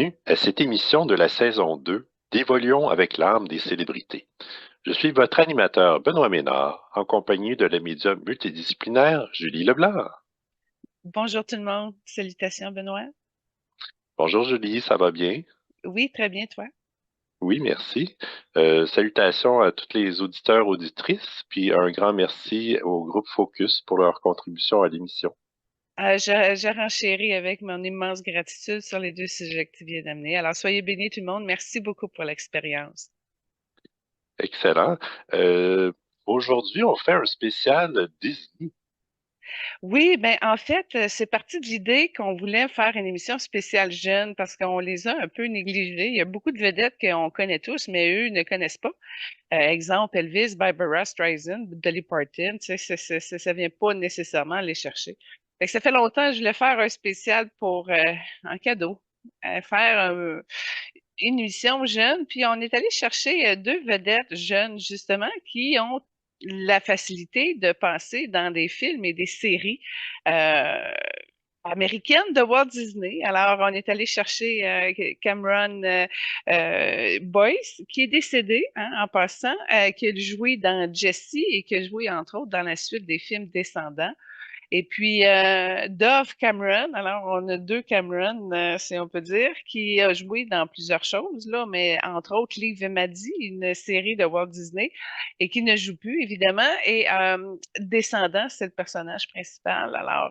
Bienvenue à cette émission de la saison 2 d'Évoluons avec l'âme des célébrités. Je suis votre animateur Benoît Ménard, en compagnie de la médium multidisciplinaire Julie Leblanc. Bonjour tout le monde. Salutations, Benoît. Bonjour Julie, ça va bien? Oui, très bien, toi. Oui, merci. Salutations à tous les auditeurs, auditrices, puis un grand merci au groupe Focus pour leur contribution à l'émission. Je renchéris avec mon immense gratitude sur les deux sujets que tu viens d'amener. Alors, soyez bénis tout le monde. Merci beaucoup pour l'expérience. Excellent. Euh, Aujourd'hui, on fait un spécial Disney. Oui, ben en fait, c'est parti de l'idée qu'on voulait faire une émission spéciale jeune parce qu'on les a un peu négligés. Il y a beaucoup de vedettes qu'on connaît tous, mais eux ne connaissent pas. Exemple, Elvis, Barbara Streisand, Dolly Parton, tu sais, ça vient pas nécessairement les chercher. Fait que ça fait longtemps que je voulais faire un spécial pour un cadeau, faire une émission jeune, puis on est allé chercher deux vedettes jeunes, justement, qui ont la facilité de passer dans des films et des séries euh, américaine de Walt Disney. Alors, on est allé chercher Cameron Boyce, qui est décédé en passant, qui a joué dans Jessie et qui a joué, entre autres, dans la suite des films Descendants. Et puis, Dove Cameron, alors on a deux Cameron, si on peut dire, qui a joué dans plusieurs choses, là, mais entre autres, Liv et Maddie, une série de Walt Disney, et qui ne joue plus, évidemment. Et Descendant, c'est le personnage principal. Alors,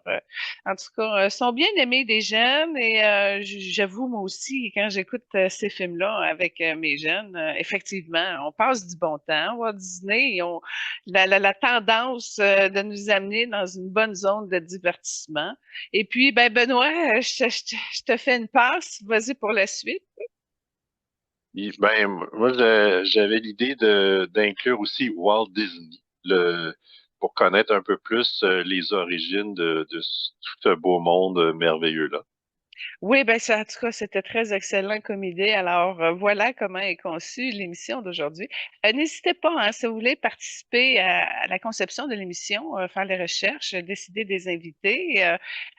en tout cas, sont bien aimés des jeunes, et j'avoue, moi aussi, quand j'écoute ces films-là avec mes jeunes, effectivement, on passe du bon temps. Walt Disney, ils ont la tendance de nous amener dans une bonne zone de divertissement. Et puis, ben Benoît, je te fais une passe. Vas-y pour la suite. Ben, moi, j'avais l'idée d'inclure aussi Walt Disney, pour connaître un peu plus les origines tout ce beau monde merveilleux-là. Oui, ben ça, en tout cas, c'était très excellent comme idée. Alors, voilà comment est conçue l'émission d'aujourd'hui. N'hésitez pas, hein, si vous voulez participer à la conception de l'émission, faire les recherches, décider des invités,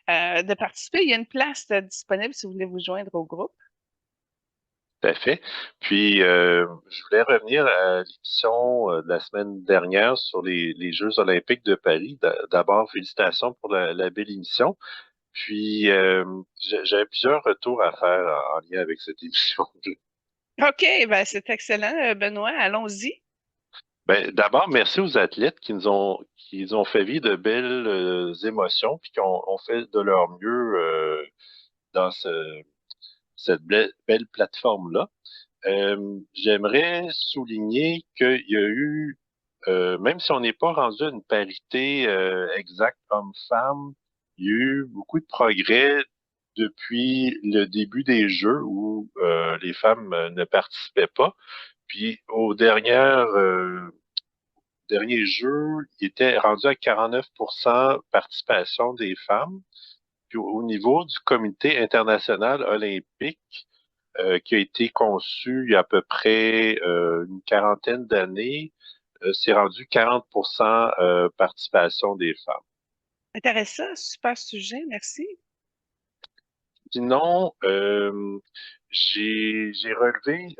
de participer. Il y a une place disponible si vous voulez vous joindre au groupe. Tout à fait. Puis, je voulais revenir à l'émission de la semaine dernière sur les Jeux olympiques de Paris. D'abord, félicitations pour la belle émission. Puis, j'avais plusieurs retours à faire en lien avec cette émission. OK, ben c'est excellent, Benoît. Allons-y. Ben, d'abord, merci aux athlètes qui nous ont fait vivre de belles émotions, puis qui ont fait de leur mieux dans cette belle plateforme-là. J'aimerais souligner qu'il y a eu, même si on n'est pas rendu à une parité exacte homme-femme, il y a eu beaucoup de progrès depuis le début des Jeux où les femmes ne participaient pas. Puis aux derniers Jeux, il était rendu à 49% participation des femmes. Puis au niveau du Comité international olympique, qui a été conçu il y a à peu près une quarantaine d'années, c'est rendu 40% participation des femmes. Intéressant, super sujet, merci. Sinon, j'ai relevé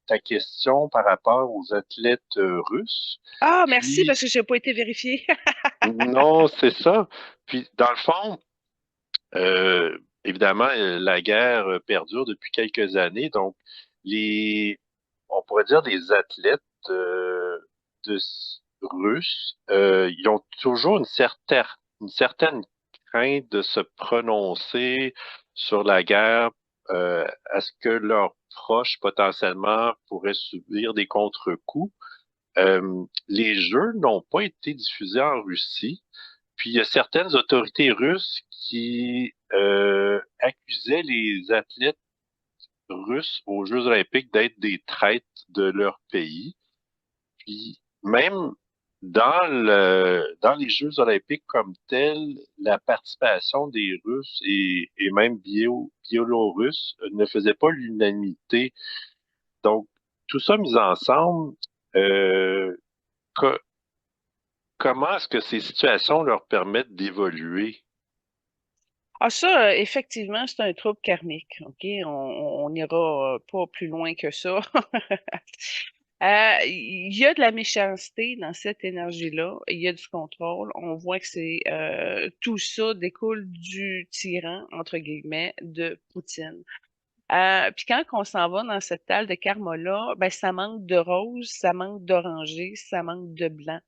ta question par rapport aux athlètes russes. Ah, merci, Puis, parce que je n'ai pas été vérifiée. non, c'est ça. Puis, dans le fond, évidemment, la guerre perdure depuis quelques années. Donc, les, on pourrait dire des athlètes de, russes, ils ont toujours une certaine crainte de se prononcer sur la guerre. À ce que leurs proches potentiellement pourraient subir des contre-coups. Les jeux n'ont pas été diffusés en Russie. Puis il y a certaines autorités russes qui accusaient les athlètes russes aux Jeux olympiques d'être des traîtres de leur pays. Puis même dans les Jeux olympiques comme tels, la participation des Russes et même Biélorusses ne faisait pas l'unanimité. Donc, tout ça mis ensemble, euh, co- comment est-ce que ces situations leur permettent d'évoluer? Ah ça, effectivement, c'est un trouble karmique, OK? On n'ira pas plus loin que ça. Il y a de la méchanceté dans cette énergie-là, il y a du contrôle. On voit que c'est tout ça découle du tyran, entre guillemets, de Poutine. Puis quand on s'en va dans cette table de karma-là, ben ça manque de rose, ça manque d'oranger, ça manque de blanc.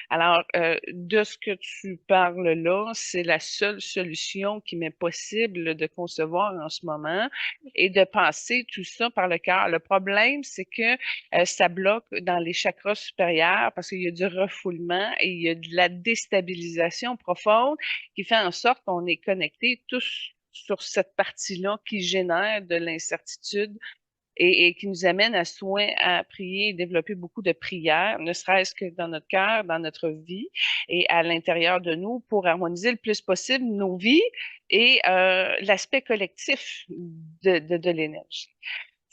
Alors, de ce que tu parles là, c'est la seule solution qui m'est possible de concevoir en ce moment et de passer tout ça par le cœur. Le problème, c'est que ça bloque dans les chakras supérieurs parce qu'il y a du refoulement et il y a de la déstabilisation profonde qui fait en sorte qu'on est connectés tous sur cette partie-là qui génère de l'incertitude et qui nous amène à prier et développer beaucoup de prières, ne serait-ce que dans notre cœur, dans notre vie et à l'intérieur de nous pour harmoniser le plus possible nos vies et l'aspect collectif de l'énergie.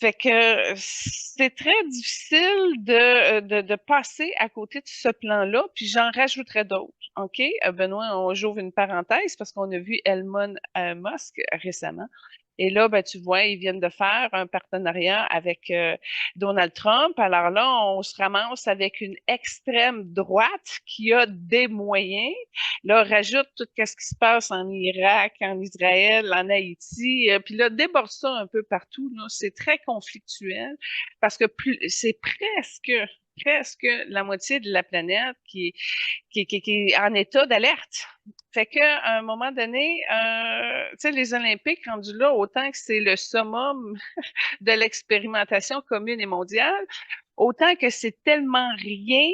Fait que c'est très difficile de passer à côté de ce plan-là, puis j'en rajouterais d'autres. OK? Benoît, j'ouvre une parenthèse parce qu'on a vu Elon Musk récemment. Et là, ben, tu vois, ils viennent de faire un partenariat avec Donald Trump. Alors là, on se ramasse avec une extrême droite qui a des moyens. Là, rajoute tout ce qui se passe en Irak, en Israël, en Haïti. Puis là, déborde ça un peu partout. Là. C'est très conflictuel parce que c'est presque la moitié de la planète qui est en état d'alerte. Fait que à un moment donné, tu sais, les Olympiques rendus là, autant que c'est le summum de l'expérimentation commune et mondiale, autant que c'est tellement rien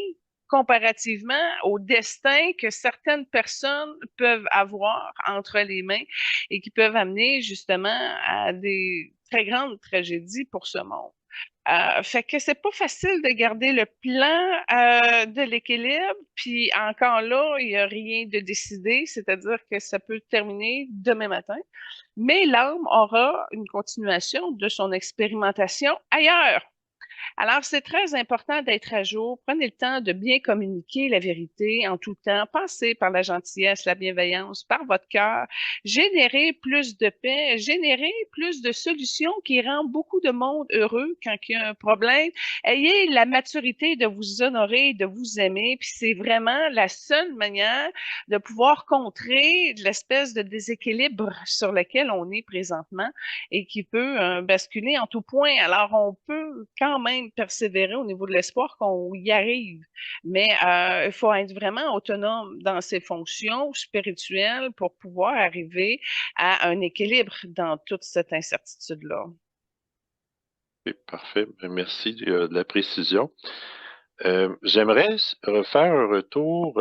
comparativement au destin que certaines personnes peuvent avoir entre les mains et qui peuvent amener justement à des très grandes tragédies pour ce monde. Fait que c'est pas facile de garder le plan de l'équilibre, puis encore là, il n'y a rien de décidé, c'est-à-dire que ça peut terminer demain matin, mais l'âme aura une continuation de son expérimentation ailleurs. Alors, c'est très important d'être à jour. Prenez le temps de bien communiquer la vérité en tout temps. Passez par la gentillesse, la bienveillance, par votre cœur. Générez plus de paix, générez plus de solutions qui rendent beaucoup de monde heureux quand il y a un problème. Ayez la maturité de vous honorer, de vous aimer. Puis c'est vraiment la seule manière de pouvoir contrer l'espèce de déséquilibre sur lequel on est présentement et qui peut basculer en tout point. Alors, on peut quand même persévérer au niveau de l'espoir qu'on y arrive, mais il faut être vraiment autonome dans ses fonctions spirituelles pour pouvoir arriver à un équilibre dans toute cette incertitude-là. C'est parfait. Merci de la précision. J'aimerais refaire un retour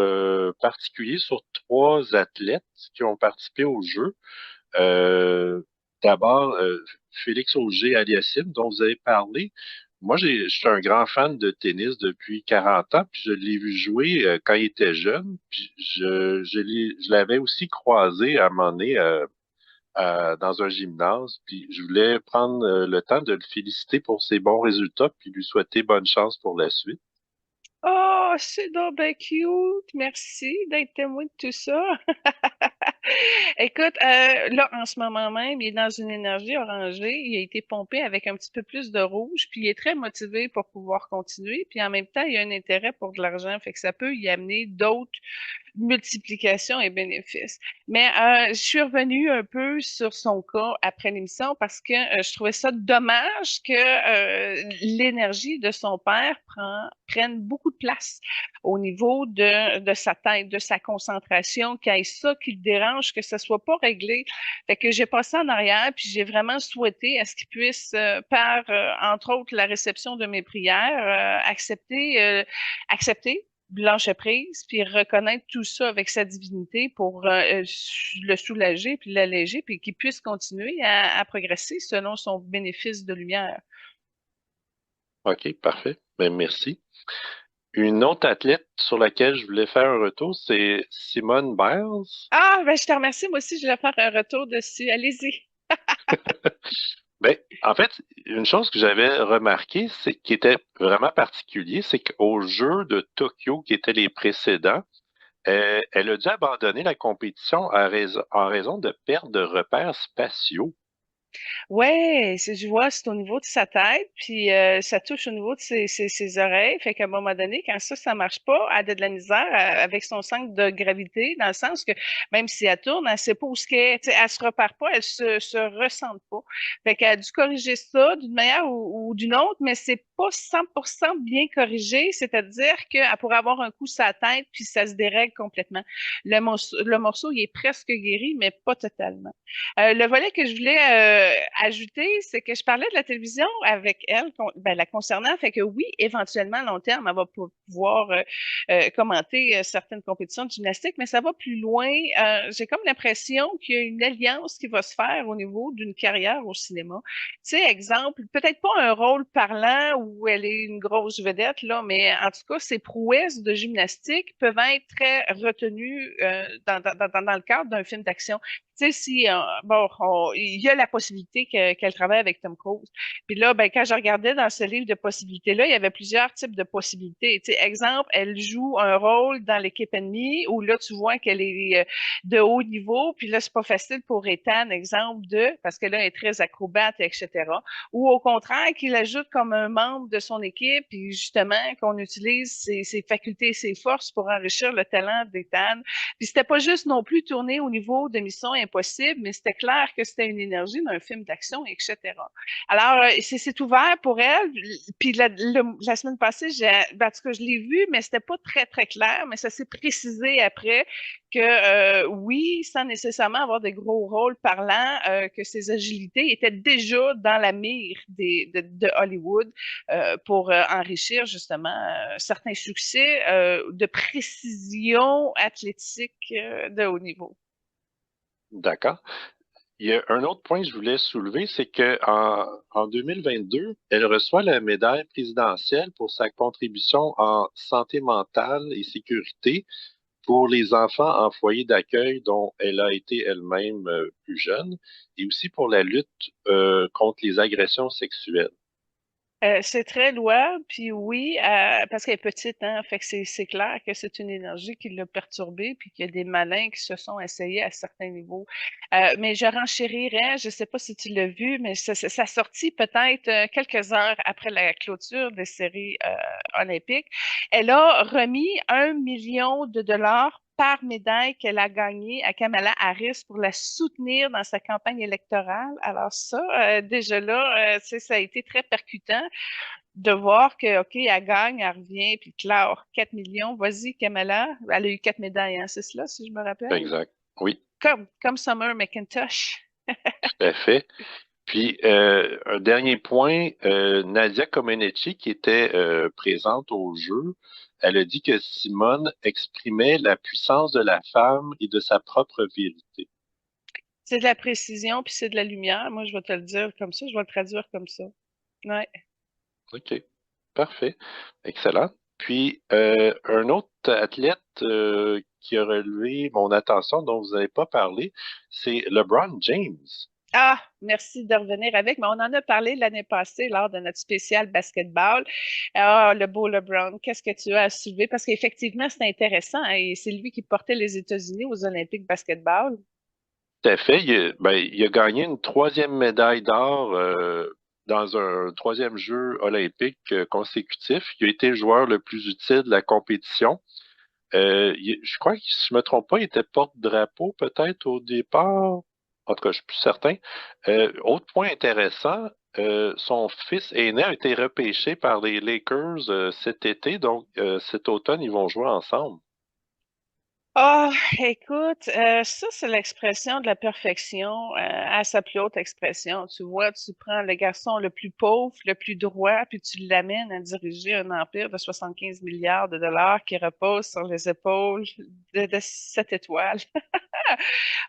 particulier sur trois athlètes qui ont participé au jeu. Euh, D'abord, Félix Auger-Aliassime, dont vous avez parlé. Moi, je suis un grand fan de tennis depuis 40 ans, puis je l'ai vu jouer quand il était jeune. Puis je l'avais aussi croisé à un moment donné dans un gymnase. Puis je voulais prendre le temps de le féliciter pour ses bons résultats, puis lui souhaiter bonne chance pour la suite. Oh, c'est donc ben cute. Merci d'être témoin de tout ça. Écoute, là, en ce moment même, il est dans une énergie orangée. Il a été pompé avec un petit peu plus de rouge, puis il est très motivé pour pouvoir continuer. Puis en même temps, il a un intérêt pour de l'argent, fait que ça peut y amener d'autres multiplication et bénéfices. Mais je suis revenue un peu sur son cas après l'émission parce que je trouvais ça dommage que l'énergie de son père prenne beaucoup de place au niveau de sa tête, de sa concentration, qu'il y ait ça qui le dérange, que ça soit pas réglé. Fait que j'ai passé en arrière, puis j'ai vraiment souhaité à ce qu'il puisse, par, entre autres, la réception de mes prières, accepter lâcher prise, puis reconnaître tout ça avec sa divinité pour le soulager, puis l'alléger, puis qu'il puisse continuer à progresser selon son bénéfice de lumière. OK, parfait. Ben, merci. Une autre athlète sur laquelle je voulais faire un retour, c'est Simone Biles. Ah, ben je te remercie, moi aussi, je vais faire un retour dessus. Allez-y. Ben, en fait, une chose que j'avais remarqué, c'est qui était vraiment particulier, c'est qu'au jeu de Tokyo, qui étaient les précédents, Elle a dû abandonner la compétition en raison de perte de repères spatiaux. Ouais, je vois, c'est au niveau de sa tête, puis ça touche au niveau de ses oreilles. Fait qu'à un moment donné, quand ça marche pas, elle a de la misère avec son centre de gravité, dans le sens que même si elle tourne, elle sait pas où ce qu'elle est. Tu sais, elle se repart pas, elle se ressente pas. Fait qu'elle a dû corriger ça d'une manière ou d'une autre, mais c'est pas 100% bien corrigé, c'est-à-dire qu'elle pourrait avoir un coup sur la tête, puis ça se dérègle complètement. Le morceau, il est presque guéri, mais pas totalement. Le volet que je voulais ajouter, c'est que je parlais de la télévision avec elle, ben, la concernant, fait que oui, éventuellement, à long terme, elle va pouvoir commenter certaines compétitions de gymnastique, mais ça va plus loin. J'ai comme l'impression qu'il y a une alliance qui va se faire au niveau d'une carrière au cinéma. Tu sais, exemple, peut-être pas un rôle parlant où elle est une grosse vedette, là, mais en tout cas, ses prouesses de gymnastique peuvent être très retenues dans le cadre d'un film d'action. Tu sais, si, bon, il y a la possibilité qu'elle travaille avec Tom Cruise. Puis là, ben, quand je regardais dans ce livre de possibilités-là, il y avait plusieurs types de possibilités. Tu sais, exemple, elle joue un rôle dans l'équipe ennemie où là, tu vois qu'elle est de haut niveau. Puis là, c'est pas facile pour Ethan, exemple, parce que là, elle est très acrobate, etc. Ou au contraire, qu'il ajoute comme un membre de son équipe, puis justement, qu'on utilise ses facultés et ses forces pour enrichir le talent d'Ethan. Puis c'était pas juste non plus tourné au niveau de Mission Impossible, mais c'était clair que c'était une énergie d'un film d'action, etc. Alors, c'est ouvert pour elle. Puis la semaine passée, ben, en tout cas, je l'ai vu, mais c'était pas très, très clair, mais ça s'est précisé après que oui, sans nécessairement avoir des gros rôles parlants, que ses agilités étaient déjà dans la mire de Hollywood pour enrichir justement certains succès de précision athlétique de haut niveau. D'accord. Il y a un autre point que je voulais soulever, c'est que en 2022, elle reçoit la médaille présidentielle pour sa contribution en santé mentale et sécurité pour les enfants en foyer d'accueil dont elle a été elle-même plus jeune, et aussi pour la lutte contre les agressions sexuelles. C'est très louable, puis oui, parce qu'elle est petite, hein, fait que c'est clair que c'est une énergie qui l'a perturbée, puis qu'il y a des malins qui se sont essayés à certains niveaux. Mais je renchérirais, je sais pas si tu l'as vu, mais ça sortit peut-être quelques heures après la clôture des séries olympiques. Elle a remis 1 million de dollars par médaille qu'elle a gagnée à Kamala Harris pour la soutenir dans sa campagne électorale. Alors ça, déjà là, tu sais, ça a été très percutant de voir que, OK, elle gagne, elle revient, puis claro, 4 millions, vas-y, Kamala. Elle a eu 4 médailles, hein, c'est cela, si je me rappelle? Exact. Oui, Comme Summer McIntosh. tout à fait. Puis, un dernier point, Nadia Comaneci, qui était présente au jeu, elle a dit que Simone exprimait la puissance de la femme et de sa propre vérité. C'est de la précision, puis c'est de la lumière. Moi, je vais te le dire comme ça, je vais le traduire comme ça. Ouais. OK, parfait, excellent. Puis, un autre athlète qui a relevé mon attention, dont vous n'avez pas parlé, c'est LeBron James. Ah, merci de revenir avec, mais on en a parlé l'année passée lors de notre spécial basketball. Ah, le beau LeBron, qu'est-ce que tu as à soulever? Parce qu'effectivement, c'est intéressant, hein, et c'est lui qui portait les États-Unis aux Olympiques basketball. Tout à fait. Il a gagné une troisième médaille d'or dans un troisième jeu olympique consécutif. Il a été le joueur le plus utile de la compétition. Je crois que, si je me trompe pas, il était porte-drapeau peut-être au départ. En tout cas, je suis plus certain. Autre point intéressant, son fils aîné a été repêché par les Lakers cet été. Donc, cet automne, ils vont jouer ensemble. Ah, écoute, ça, c'est l'expression de la perfection à sa plus haute expression. Tu vois, tu prends le garçon le plus pauvre, le plus droit, puis tu l'amènes à diriger un empire de 75 milliards de dollars qui repose sur les épaules de 7 étoiles.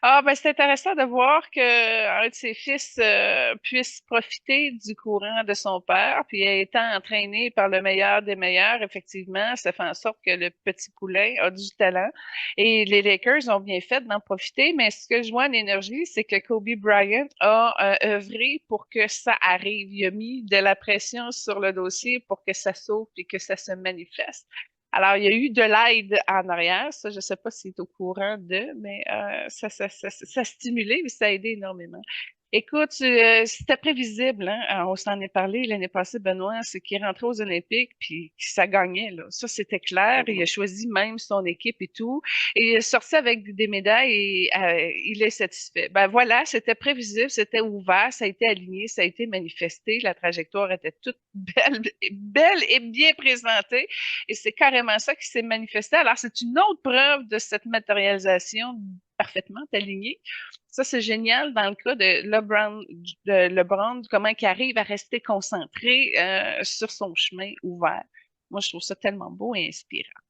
Ah, ben c'est intéressant de voir que un de ses fils puisse profiter du courant de son père, puis étant entraîné par le meilleur des meilleurs, effectivement, ça fait en sorte que le petit poulain a du talent. Et les Lakers ont bien fait d'en profiter, mais ce que je vois en énergie, c'est que Kobe Bryant a œuvré pour que ça arrive. Il a mis de la pression sur le dossier pour que ça s'ouvre et que ça se manifeste. Alors, il y a eu de l'aide en arrière. Ça, je ne sais pas s'il est au courant de, mais ça a stimulé, mais ça a aidé énormément. Écoute, c'était prévisible, hein? On s'en est parlé l'année passée, Benoît, c'est qu'il est rentré aux Olympiques, puis que ça gagnait, là. Ça, c'était clair. Il a Mhm. choisi même son équipe et tout. Et il est sorti avec des médailles et il est satisfait. Ben voilà, c'était prévisible, c'était ouvert, ça a été aligné, ça a été manifesté. La trajectoire était toute belle, belle et bien présentée. Et c'est carrément ça qui s'est manifesté. Alors, c'est une autre preuve de cette matérialisation parfaitement alignée. Ça, c'est génial dans le cas de LeBron, comment il arrive à rester concentré sur son chemin ouvert. Moi, je trouve ça tellement beau et inspirant.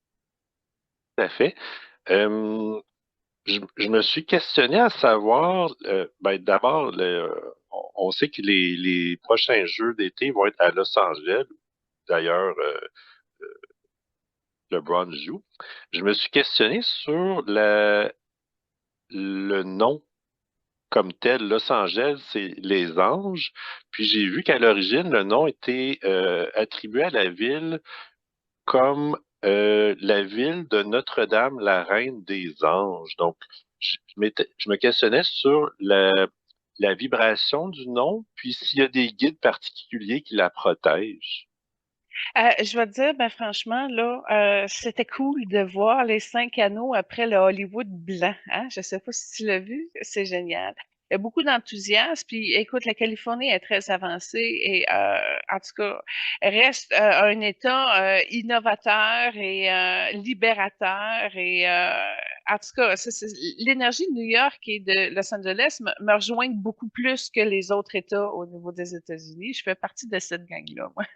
Tout à fait. Euh, je me suis questionné à savoir, ben, d'abord, on sait que les prochains Jeux d'été vont être à Los Angeles. D'ailleurs, LeBron joue. Je me suis questionné sur le nom comme tel. Los Angeles, c'est les Anges. Puis j'ai vu qu'à l'origine, le nom était attribué à la ville comme la ville de Notre-Dame, la reine des anges. Donc, je me questionnais sur la vibration du nom, puis s'il y a des guides particuliers qui la protègent. Je vais te dire, ben franchement, là, c'était cool de voir les 5 anneaux après le Hollywood blanc. Hein? Je sais pas si tu l'as vu, c'est génial. Il y a beaucoup d'enthousiasme. Puis, écoute, la Californie est très avancée et, en tout cas, reste un État innovateur et libérateur. Et, en tout cas, l'énergie de New York et de Los Angeles me rejoignent beaucoup plus que les autres États au niveau des États-Unis. Je fais partie de cette gang-là, moi.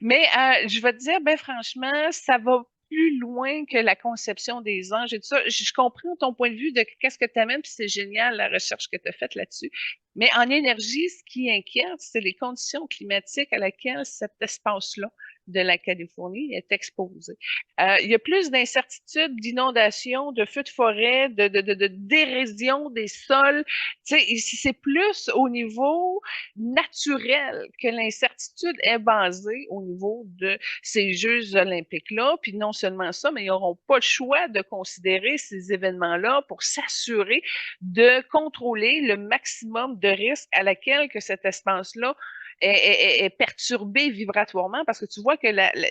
Mais je vais te dire, ben franchement, ça va plus loin que la conception des anges et tout ça. Je comprends ton point de vue de qu'est-ce que tu amènes, puis c'est génial la recherche que tu as faite là-dessus. Mais en énergie, ce qui inquiète, c'est les conditions climatiques à laquelle cet espace-là de la Californie est exposé. Il y a plus d'incertitudes, d'inondations, de feux de forêt, d'érosion des sols. Tu sais, ici, c'est plus au niveau naturel que l'incertitude est basée au niveau de ces Jeux olympiques-là. Puis non seulement ça, mais ils n'auront pas le choix de considérer ces événements-là pour s'assurer de contrôler le maximum de risques à laquelle que cet espace-là est perturbé vibratoirement parce que tu vois que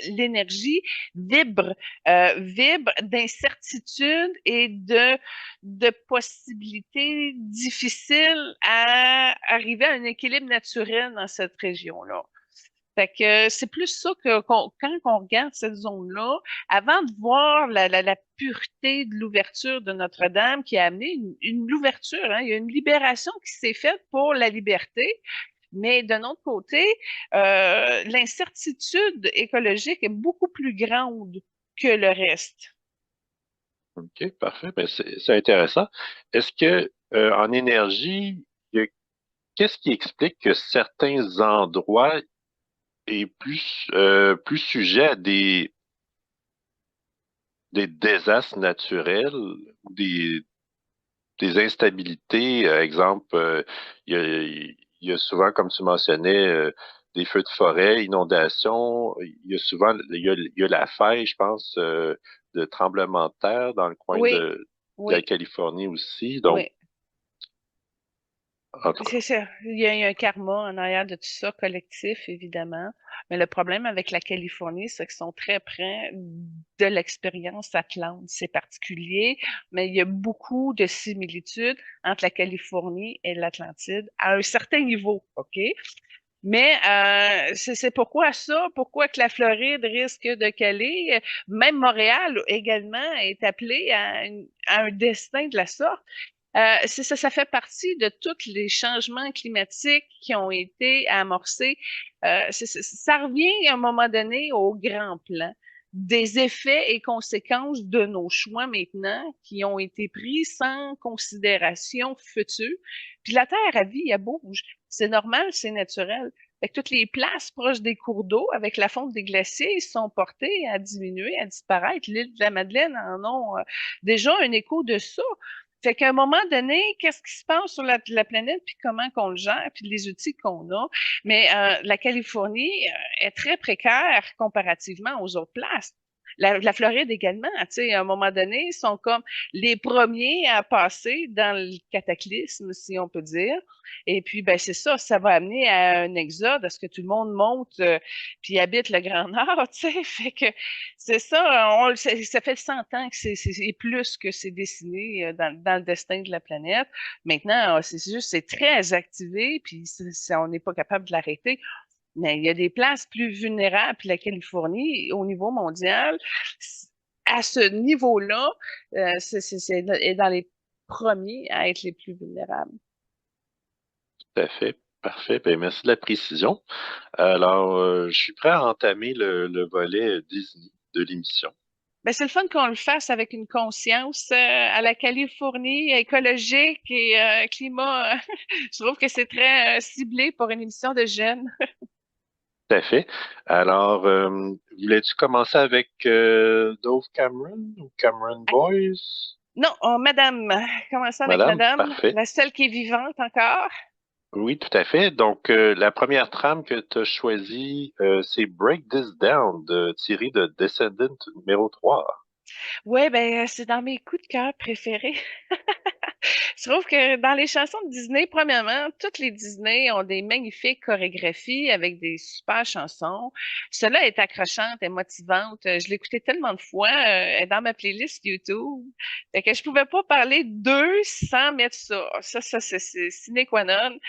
l'énergie vibre d'incertitude et de possibilités difficiles à arriver à un équilibre naturel dans cette région-là. Fait que c'est plus ça quand on regarde cette zone-là, avant de voir la pureté de l'ouverture de Notre-Dame qui a amené une ouverture, hein, il y a une libération qui s'est faite pour la liberté, mais d'un autre côté, l'incertitude écologique est beaucoup plus grande que le reste. OK, parfait. Ben, c'est intéressant. Est-ce que en énergie, qu'est-ce qui explique que certains endroits est plus sujet à des désastres naturels ou des instabilités? Exemple, il y a souvent, comme tu mentionnais, des feux de forêt, inondations. Il y a souvent, il y a la faille, je pense, de tremblements de terre dans le coin Oui, de la oui, Californie aussi. Donc, oui. en tout cas, C'est ça. Il y a un karma en arrière de tout ça, collectif, évidemment. Mais le problème avec la Californie, c'est qu'ils sont très près de l'expérience Atlante. C'est particulier, mais il y a beaucoup de similitudes entre la Californie et l'Atlantide à un certain niveau, OK? Mais c'est pourquoi ça, pourquoi que la Floride risque de caler, même Montréal également est appelé à un destin de la sorte. Ça fait partie de tous les changements climatiques qui ont été amorcés. Ça revient à un moment donné au grand plan des effets et conséquences de nos choix maintenant qui ont été pris sans considération future. Puis la Terre, à vie, elle bouge. C'est normal, c'est naturel. Fait que toutes les places proches des cours d'eau, avec la fonte des glaciers, sont portées à diminuer, à disparaître. L'île de la Madeleine en ont déjà un écho de ça. Fait qu'à un moment donné, qu'est-ce qui se passe sur la planète, puis comment qu'on le gère, puis les outils qu'on a. Mais la Californie est très précaire comparativement aux autres places. La Floride également, tu sais, à un moment donné, ils sont comme les premiers à passer dans le cataclysme, si on peut dire. Et puis, ben, c'est ça, ça va amener à un exode, à ce que tout le monde monte, puis habite le Grand Nord, tu sais. Fait que c'est ça, ça fait 100 ans que c'est plus que c'est dessiné dans le destin de la planète. Maintenant, c'est juste, c'est très activé, puis on n'est pas capable de l'arrêter. Mais il y a des places plus vulnérables, puis la Californie, au niveau mondial, à ce niveau-là, est dans les premiers à être les plus vulnérables. Tout à fait. Parfait. Ben, merci de la précision. Alors, je suis prêt à entamer le volet Disney de l'émission. Ben, c'est le fun qu'on le fasse avec une conscience à la Californie écologique et climat. Je trouve que c'est très ciblé pour une émission de jeunes. Tout à fait. Alors, voulais-tu commencer avec Dove Cameron ou Cameron Boys? Non, Madame, commençons avec Madame, Madame, parfait. la seule qui est vivante encore. Oui, tout à fait. Donc, la première trame que tu as choisie, c'est Break This Down de Thierry de Descendant numéro 3. Ouais, ben c'est dans mes coups de cœur préférés. Je trouve que dans les chansons de Disney, premièrement, toutes les Disney ont des magnifiques chorégraphies avec des super chansons. Celle-là est accrochante, est motivante. Je l'ai écoutée tellement de fois, elle est dans ma playlist YouTube. Fait que je pouvais pas parler d'eux sans mettre ça. Ça, c'est sine qua non.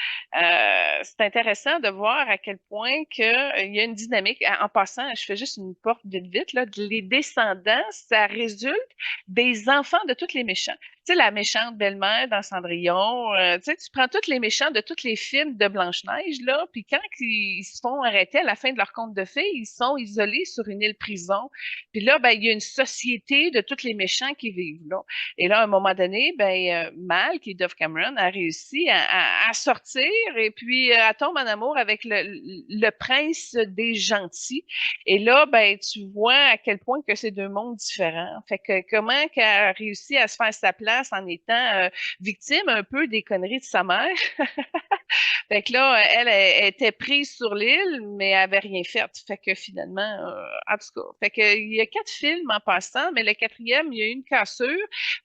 C'est intéressant de voir à quel point que, il y a une dynamique. En passant, je fais juste une porte vite vite, là. Les descendants, ça résulte des enfants de tous les méchants. Tu sais, la méchante belle-mère dans Cendrillon, tu sais, tu prends tous les méchants de tous les films de Blanche-Neige, là, puis quand ils se font arrêter à la fin de leur conte de fées, ils sont isolés sur une île prison. Puis là, ben, il y a une société de tous les méchants qui vivent là. Et là, à un moment donné, ben, Mal, qui est Dove Cameron, a réussi à sortir et puis elle tombe en amour avec le prince des gentils. Et là, ben, tu vois à quel point que c'est deux mondes différents. Fait que comment qu'elle a réussi à se faire sa place en étant victime un peu des conneries de sa mère. Fait que là, elle était prise sur l'île, mais elle avait rien fait. Fait que finalement, en tout cas, fait que il y a 4 films en passant, mais le quatrième, il y a eu une cassure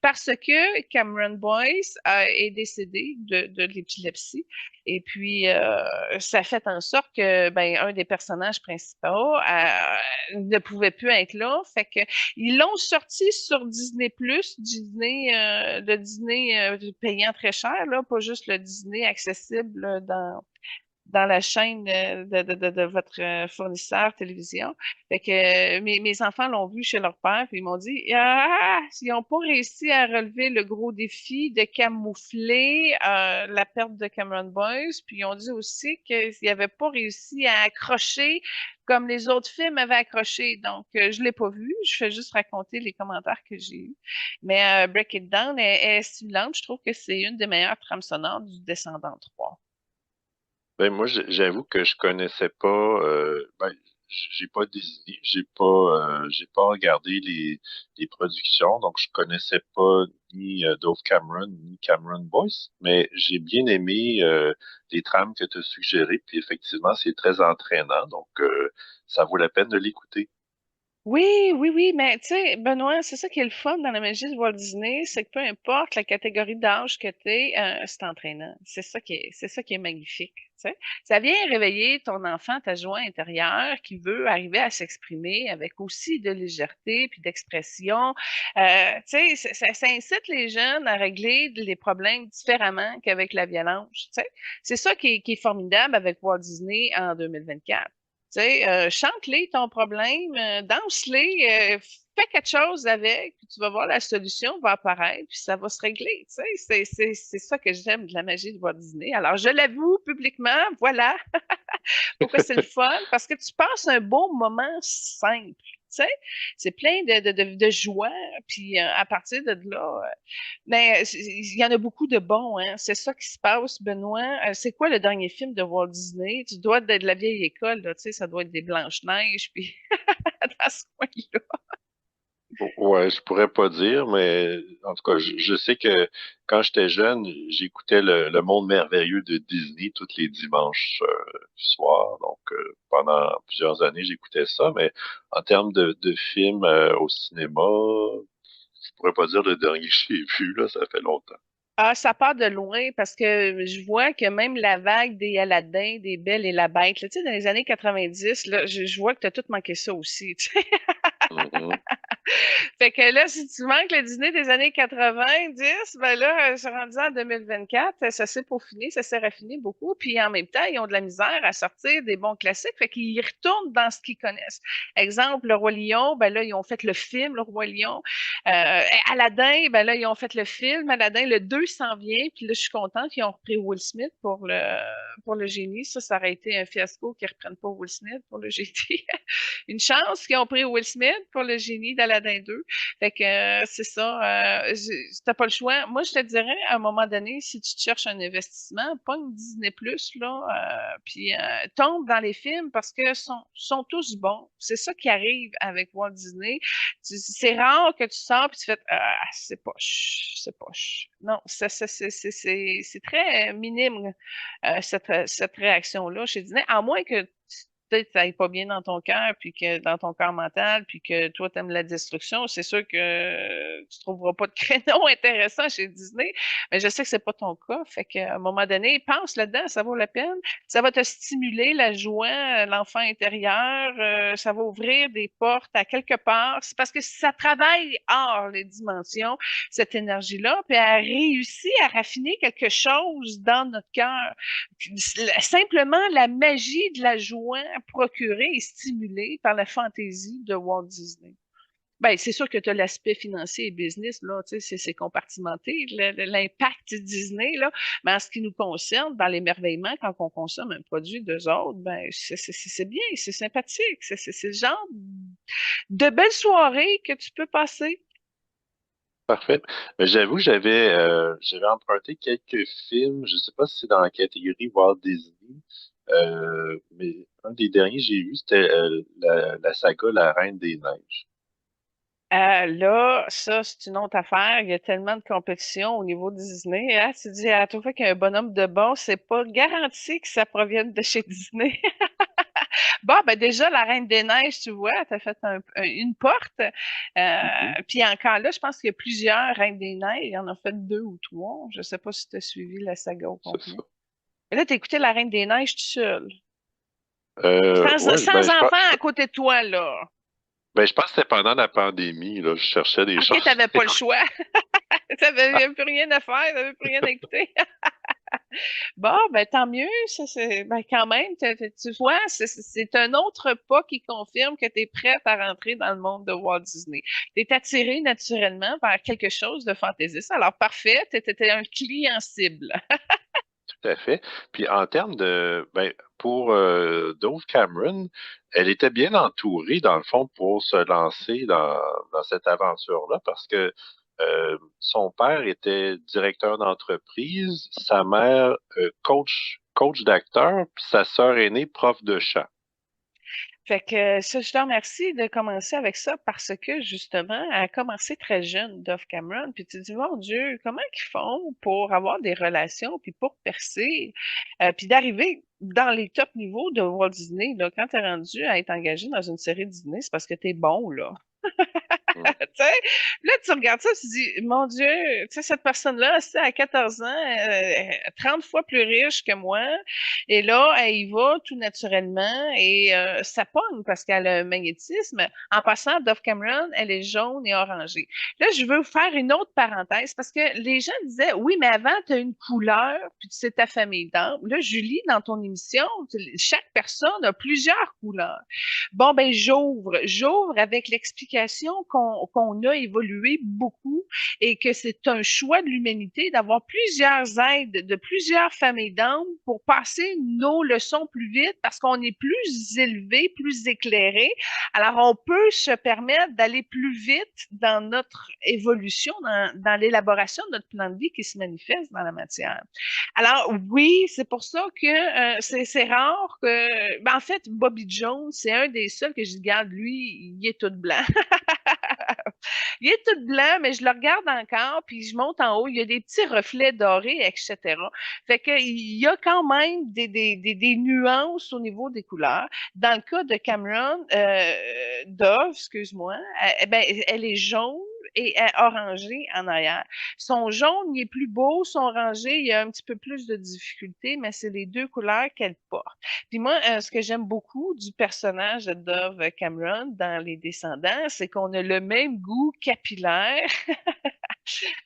parce que Cameron Boyce est décédé de l'épilepsie. Et puis, ça a fait en sorte que ben, un des personnages principaux ne pouvait plus être là. Fait que ils l'ont sorti sur Disney+, Disney, le Disney payant très cher, là, pas juste le Disney accessible dans la chaîne de votre fournisseur télévision. Fait que mes enfants l'ont vu chez leur père, puis ils m'ont dit ils n'ont pas réussi à relever le gros défi de camoufler la perte de Cameron Boyce, puis ils ont dit aussi qu'ils n'avaient pas réussi à accrocher comme les autres films avaient accroché. Donc, je l'ai pas vu, je fais juste raconter les commentaires que j'ai eus. Mais Break It Down est stimulante. Je trouve que c'est une des meilleures trames sonores du Descendant 3. Ben, moi, j'avoue que je connaissais pas, ben, j'ai pas Disney, j'ai pas regardé les productions, donc je connaissais pas ni Dove Cameron ni Cameron Boyce, mais j'ai bien aimé les trames que tu as suggérées, puis effectivement, c'est très entraînant, donc ça vaut la peine de l'écouter. Oui, oui, oui, mais tu sais, Benoît, c'est ça qui est le fun dans la magie de Walt Disney, c'est que peu importe la catégorie d'âge que tu es, c'est entraînant. C'est ça qui est magnifique. Tu sais. Ça vient réveiller ton enfant, ta joie intérieure, qui veut arriver à s'exprimer avec aussi de légèreté puis d'expression. Tu sais, ça incite les jeunes à régler les problèmes différemment qu'avec la violence. Tu sais. C'est ça qui est formidable avec Walt Disney en 2024. Tu sais, chante-les ton problème, danse-les, fais quelque chose avec, puis tu vas voir la solution va apparaître, puis ça va se régler. Tu sais, c'est ça que j'aime de la magie de Walt Disney. Alors, je l'avoue publiquement, voilà pourquoi c'est le fun, parce que tu passes un beau moment simple. Tu sais, c'est plein de joie, puis à partir de là, mais il y en a beaucoup de bons, hein. C'est ça qui se passe, Benoît. C'est quoi le dernier film de Walt Disney? Tu dois être de la vieille école, là, tu sais, ça doit être des Blanches-Neiges, puis dans ce coin-là. Ouais, je pourrais pas dire, mais en tout cas, je sais que quand j'étais jeune, j'écoutais le Monde merveilleux de Disney tous les dimanches soirs. Donc, pendant plusieurs années, j'écoutais ça. Mais en termes de films au cinéma, je pourrais pas dire le dernier que j'ai vu, là, ça fait longtemps. Ah, ça part de loin parce que je vois que même la vague des Aladdin, des Belles et la Bête, là, tu sais, dans les années 90, là, je vois que tu as tout manqué ça aussi. Tu sais. Mhm. Fait que là, si tu manques le dîner des années 90, ben là, c'est rendu en 2024, ça s'est peaufiné, ça s'est raffiné beaucoup. Puis en même temps, ils ont de la misère à sortir des bons classiques. Fait qu'ils retournent dans ce qu'ils connaissent. Exemple, Le Roi Lion, ben là, ils ont fait le film Le Roi Lion. Aladdin, ben là, ils ont fait le film. Aladdin, le 2 s'en vient. Puis là, je suis contente qu'ils ont repris Will Smith pour le génie. Ça aurait été un fiasco qu'ils reprennent pas Will Smith pour le génie. Une chance qu'ils ont pris Will Smith pour le génie d'Aladin 2. Fait que c'est ça. T'as pas le choix. Moi, je te dirais, à un moment donné, si tu te cherches un investissement, pas une Disney Plus, là, puis tombe dans les films parce que sont tous bons. C'est ça qui arrive avec Walt Disney. C'est rare que tu sors puis tu fais c'est poche, c'est poche. Non, c'est très minime cette réaction-là chez Disney, à moins que peut-être que ça aille pas bien dans ton cœur, puis que dans ton corps mental, puis que toi, tu aimes la destruction, c'est sûr que tu trouveras pas de créneau intéressant chez Disney, mais je sais que c'est pas ton cas. Fait qu'à un moment donné, pense là-dedans, ça vaut la peine. Ça va te stimuler la joie, l'enfant intérieur, ça va ouvrir des portes à quelque part. C'est parce que ça travaille hors les dimensions, cette énergie-là, puis elle réussit à raffiner quelque chose dans notre cœur. Simplement la magie de la joie procurée et stimulée par la fantaisie de Walt Disney. Ben, c'est sûr que tu as l'aspect financier et business, là, tu sais, c'est compartimenté, l'impact Disney, là, mais en ce qui nous concerne, dans l'émerveillement, quand on consomme un produit d'eux autres, ben, c'est bien, c'est sympathique, c'est le genre de belles soirées que tu peux passer. Parfait. Mais j'avoue, j'avais emprunté quelques films. Je sais pas si c'est dans la catégorie Walt Disney, mais un des derniers que j'ai vu, c'était la saga La Reine des Neiges. Là, ça, c'est une autre affaire. Il y a tellement de compétition au niveau de Disney. Hein? Tu dis à tout fois qu'il y a un bonhomme de bon, c'est pas garanti que ça provienne de chez Disney. Bon, ben déjà, la Reine des Neiges, tu vois, tu as fait une porte. Mhm. Puis encore là, je pense qu'il y a plusieurs Reines des Neiges. Il y en a fait deux ou trois. Je sais pas si tu as suivi la saga au C'est complet. ça. Mais là, tu écouté la Reine des Neiges tout seul. Sans, Ouais, sans enfant à côté de toi, là. je pense que c'était pendant la pandémie, là, je cherchais des OK, choses. t'avais pas le choix. T'avais plus rien à faire, t'avais plus rien à écouter. Bon, ben tant mieux. Ben, quand même, tu vois, c'est un autre pas qui confirme que tu es prête à rentrer dans le monde de Walt Disney. Tu es attiré naturellement vers quelque chose de fantaisiste. Alors, parfait, tu étais un client cible. Tout à fait. Puis en termes pour Dove Cameron, elle était bien entourée, dans le fond, pour se lancer dans cette aventure-là, parce que son père était directeur d'entreprise, sa mère coach d'acteur, puis sa sœur aînée prof de chant. Fait que ça, je te remercie de commencer avec ça parce que justement, elle a commencé très jeune, Dove Cameron, puis tu te dis, mon Dieu, comment ils font pour avoir des relations, puis pour percer, puis d'arriver dans les top niveaux de Walt Disney, là, quand tu es rendu à être engagé dans une série Disney, c'est parce que tu es bon, là. Mm. Tu sais, là, tu regardes ça, tu te dis, mon Dieu, tu sais, cette personne-là, c'est à 14 ans, 30 fois plus riche que moi, et là, elle y va tout naturellement, et ça pogne parce qu'elle a un magnétisme. En passant, Dove Cameron, elle est jaune et orangée. Là, je veux faire une autre parenthèse parce que les gens disaient, oui, mais avant, tu as une couleur, puis c'est ta famille d'âme. Là, Julie, dans ton émission, chaque personne a plusieurs couleurs. Bon, ben, j'ouvre avec l'explication qu'on a évolué beaucoup et que c'est un choix de l'humanité d'avoir plusieurs aides de plusieurs familles d'âmes pour passer nos leçons plus vite parce qu'on est plus élevé, plus éclairé. Alors, on peut se permettre d'aller plus vite dans notre évolution, dans l'élaboration de notre plan de vie qui se manifeste dans la matière. Alors, oui, c'est pour ça que c'est rare que. Ben, en fait, Bobby Jones, c'est un des seuls que je dis, regarde, lui, il est tout blanc. Il est tout blanc, mais je le regarde encore, puis je monte en haut, il y a des petits reflets dorés, etc. Fait que il y a quand même des nuances au niveau des couleurs. Dans le cas de Cameron, Dove, excuse-moi, ben, elle est jaune et orangée en arrière. Son jaune, il est plus beau, son orangé, il y a un petit peu plus de difficulté, mais c'est les deux couleurs qu'elle porte. Puis moi, ce que j'aime beaucoup du personnage de Dove Cameron dans Les Descendants, c'est qu'on a le même goût capillaire.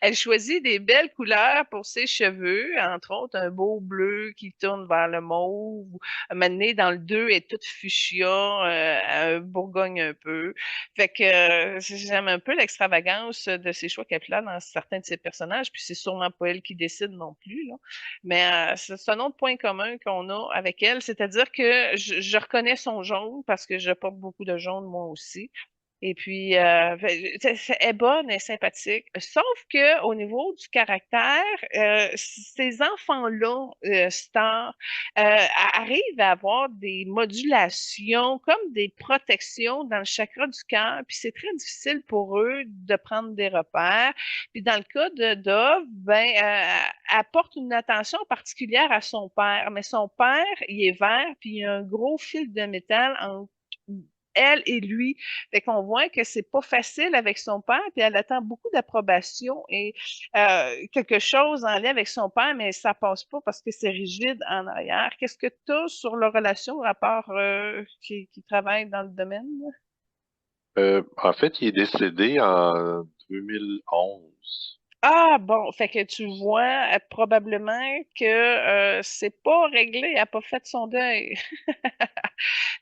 Elle choisit des belles couleurs pour ses cheveux, entre autres un beau bleu qui tourne vers le mauve. Un moment donné, dans le 2, elle est toute fuchsia, bourgogne un peu. Fait que j'aime un peu l'extravagance de ses choix capillaires dans certains de ses personnages, puis c'est sûrement pas elle qui décide non plus, là. Mais c'est un autre point commun qu'on a avec elle, c'est-à-dire que je reconnais son jaune parce que je porte beaucoup de jaune moi aussi. Et puis, elle est bonne, elle est sympathique. Sauf que au niveau du caractère, ces enfants-là, stars, arrivent à avoir des modulations, comme des protections dans le chakra du cœur. Puis c'est très difficile pour eux de prendre des repères. Puis dans le cas de Dove, ben, elle porte une attention particulière à son père. Mais son père, il est vert, puis il y a un gros fil de métal entre elle et lui. Fait qu'on voit que c'est pas facile avec son père, puis elle attend beaucoup d'approbation et quelque chose en lien avec son père, mais ça passe pas parce que c'est rigide en arrière. Qu'est-ce que tu as sur leur relation, à part qui travaille dans le domaine? En fait, il est décédé en 2011. Ah bon, fait que tu vois probablement que c'est pas réglé, elle a pas fait son deuil.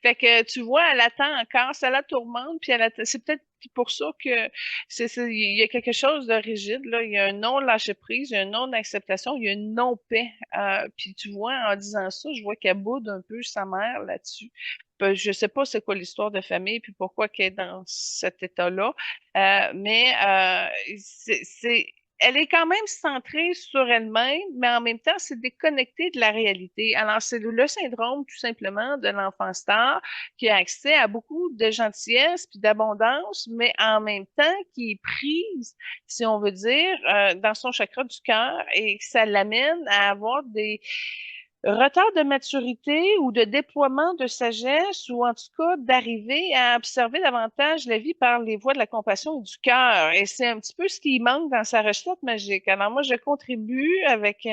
Fait que tu vois, elle attend encore, ça la tourmente, puis c'est peut-être pour ça que il y a quelque chose de rigide, là. Il y a un non-lâcher-prise, il y a un non-acceptation, il y a une non-paix. Puis tu vois, en disant ça, je vois qu'elle boude un peu sa mère là-dessus. Je sais pas c'est quoi l'histoire de famille, puis pourquoi qu'elle est dans cet état-là. Mais elle est quand même centrée sur elle-même, mais en même temps, c'est déconnecté de la réalité. Alors, c'est le syndrome, tout simplement, de l'enfant star qui a accès à beaucoup de gentillesse puis d'abondance, mais en même temps qui est prise, si on veut dire, dans son chakra du cœur et que ça l'amène à avoir des retards de maturité ou de déploiement de sagesse ou en tout cas d'arriver à observer davantage la vie par les voies de la compassion et du cœur. Et c'est un petit peu ce qui manque dans sa recette magique. Alors moi, je contribue avec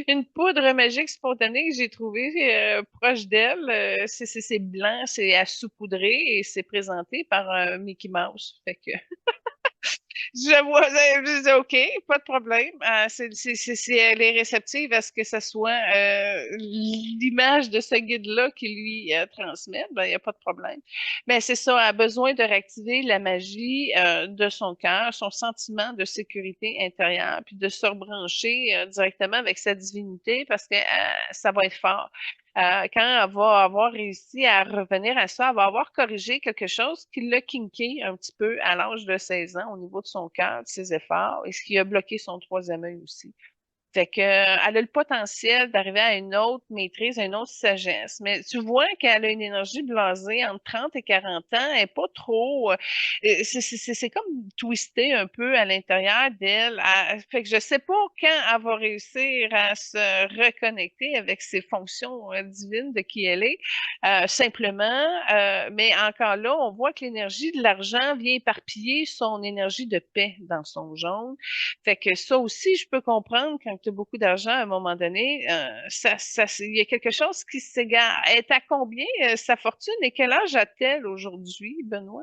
une poudre magique spontanée que j'ai trouvée proche d'elle. C'est blanc, c'est à saupoudrer et c'est présenté par Mickey Mouse. Fait que je vois, je dis, OK, pas de problème. Elle est réceptive à ce que ce soit l'image de ce guide-là qui lui transmet, ben, il n'y a pas de problème. Mais c'est ça, elle a besoin de réactiver la magie de son cœur, son sentiment de sécurité intérieure, puis de se rebrancher directement avec sa divinité parce que ça va être fort. Quand elle va avoir réussi à revenir à ça, elle va avoir corrigé quelque chose qui l'a kinké un petit peu à l'âge de 16 ans au niveau de son cœur, de ses efforts, et ce qui a bloqué son troisième œil aussi. Fait que, elle a le potentiel d'arriver à une autre maîtrise, à une autre sagesse. Mais tu vois qu'elle a une énergie blasée entre 30 et 40 ans. Elle n'est pas trop. C'est comme twisté un peu à l'intérieur d'elle. Fait que je sais pas quand elle va réussir à se reconnecter avec ses fonctions divines de qui elle est. Simplement, mais encore là, on voit que l'énergie de l'argent vient éparpiller son énergie de paix dans son jaune. Fait que ça aussi, je peux comprendre quand tu as beaucoup d'argent à un moment donné, il y a quelque chose qui s'égare. Elle est à combien sa fortune et quel âge a-t-elle aujourd'hui, Benoît?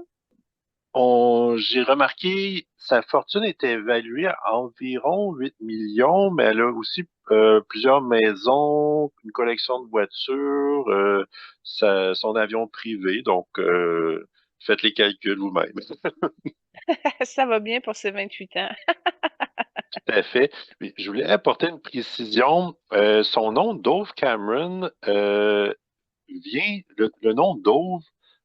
J'ai remarqué, sa fortune était évaluée à environ 8 millions, mais elle a aussi plusieurs maisons, une collection de voitures, son avion privé, donc faites les calculs vous-même. Ça va bien pour ses 28 ans. Tout à fait. Mais je voulais apporter une précision. Son nom, Dove Cameron, le nom Dove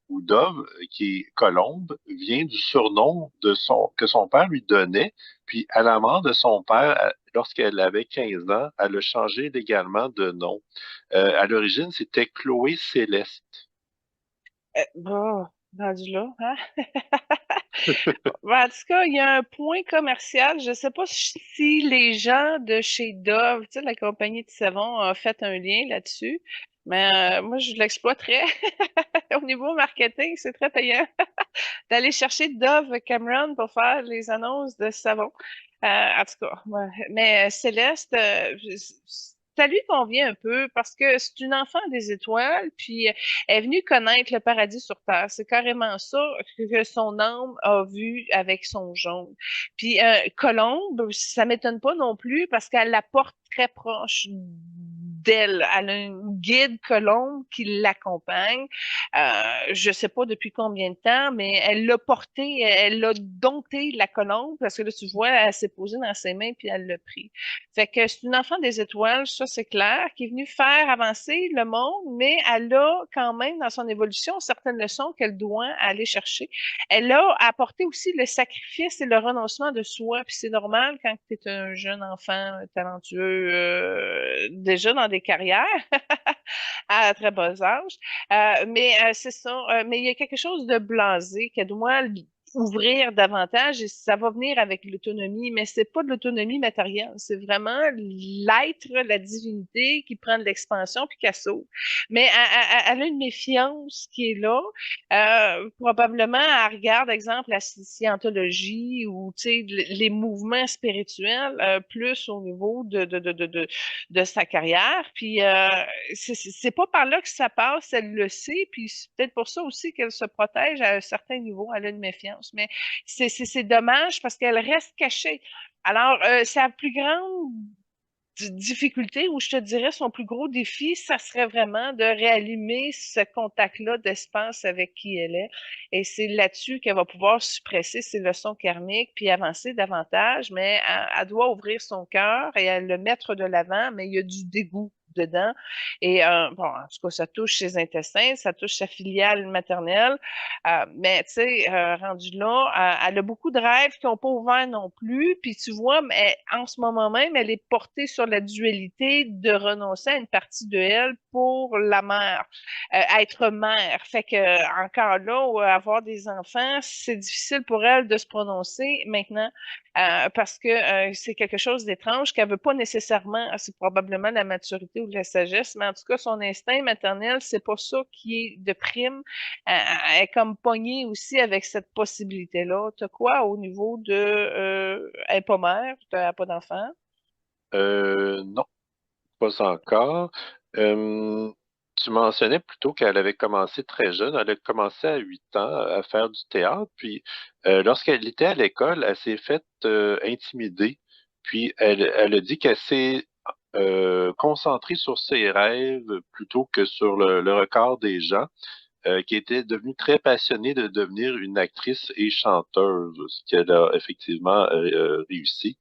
ou Dove, qui est colombe, vient du surnom que son père lui donnait. Puis, à la mort de son père, lorsqu'elle avait 15 ans, elle a changé légalement de nom. À l'origine, c'était Chloé Céleste. Bon. rendu là, hein? Ben, en tout cas, il y a un point commercial. Je ne sais pas si les gens de chez Dove, tu sais, la compagnie de savon, ont fait un lien là-dessus. Mais moi, je l'exploiterais. Au niveau marketing, c'est très payant d'aller chercher Dove Cameron pour faire les annonces de savon. En tout cas, ouais. Mais Céleste, ça lui convient un peu parce que c'est une enfant des étoiles, puis elle est venue connaître le paradis sur Terre. C'est carrément ça que son âme a vu avec son jaune. Puis Colombe, ça m'étonne pas non plus parce qu'elle la porte très proche d'elle. Elle a une guide Colombe qui l'accompagne. Je sais pas depuis combien de temps, mais elle l'a porté, elle l'a dompté la colombe, parce que là, tu vois, elle s'est posée dans ses mains, puis elle l'a pris. Fait que c'est une enfant des étoiles, ça c'est clair, qui est venue faire avancer le monde, mais elle a quand même, dans son évolution, certaines leçons qu'elle doit aller chercher. Elle a apporté aussi le sacrifice et le renoncement de soi, puis c'est normal quand tu es un jeune enfant talentueux, déjà dans des carrières, à très bas âge. Mais c'est ça. Mais il y a quelque chose de blasé qu'elle doit ouvrir davantage et ça va venir avec l'autonomie, mais c'est pas de l'autonomie matérielle, c'est vraiment l'être, la divinité qui prend de l'expansion puis qu'elle s'ouvre. Mais elle a une méfiance qui est là. Probablement, elle regarde, exemple, la scientologie ou tu sais, les mouvements spirituels plus au niveau de sa carrière. Puis c'est pas par là que ça passe, elle le sait, puis c'est peut-être pour ça aussi qu'elle se protège à un certain niveau, elle a une méfiance. Mais c'est dommage parce qu'elle reste cachée. Alors, sa plus grande difficulté, ou je te dirais son plus gros défi, ça serait vraiment de réallumer ce contact-là d'espace avec qui elle est. Et c'est là-dessus qu'elle va pouvoir suppresser ses leçons karmiques puis avancer davantage, mais elle doit ouvrir son cœur et le mettre de l'avant, mais il y a du dégoût dedans. Et bon, en tout cas, ça touche ses intestins, ça touche sa filiale maternelle. Mais tu sais, rendu là, elle a beaucoup de rêves qui n'ont pas ouvert non plus. Puis tu vois, mais en ce moment même, elle est portée sur la dualité de renoncer à une partie de elle pour la mère, être mère. Fait que encore là, avoir des enfants, c'est difficile pour elle de se prononcer maintenant parce que c'est quelque chose d'étrange qu'elle veut pas nécessairement. C'est probablement la maturité ou la sagesse, mais en tout cas, son instinct maternel, c'est pas ça qui est de prime. Elle est comme pognée aussi avec cette possibilité-là. T'as quoi au niveau de elle est pas mère, t'as pas d'enfant? Non, pas encore. Euh, Tu mentionnais plutôt qu'elle avait commencé très jeune. Elle a commencé à 8 ans à faire du théâtre. Puis, lorsqu'elle était à l'école, elle s'est faite intimider. Puis, elle a dit qu'elle s'est concentrée sur ses rêves plutôt que sur le record des gens, qui était devenue très passionnée de devenir une actrice et chanteuse, ce qu'elle a effectivement réussi.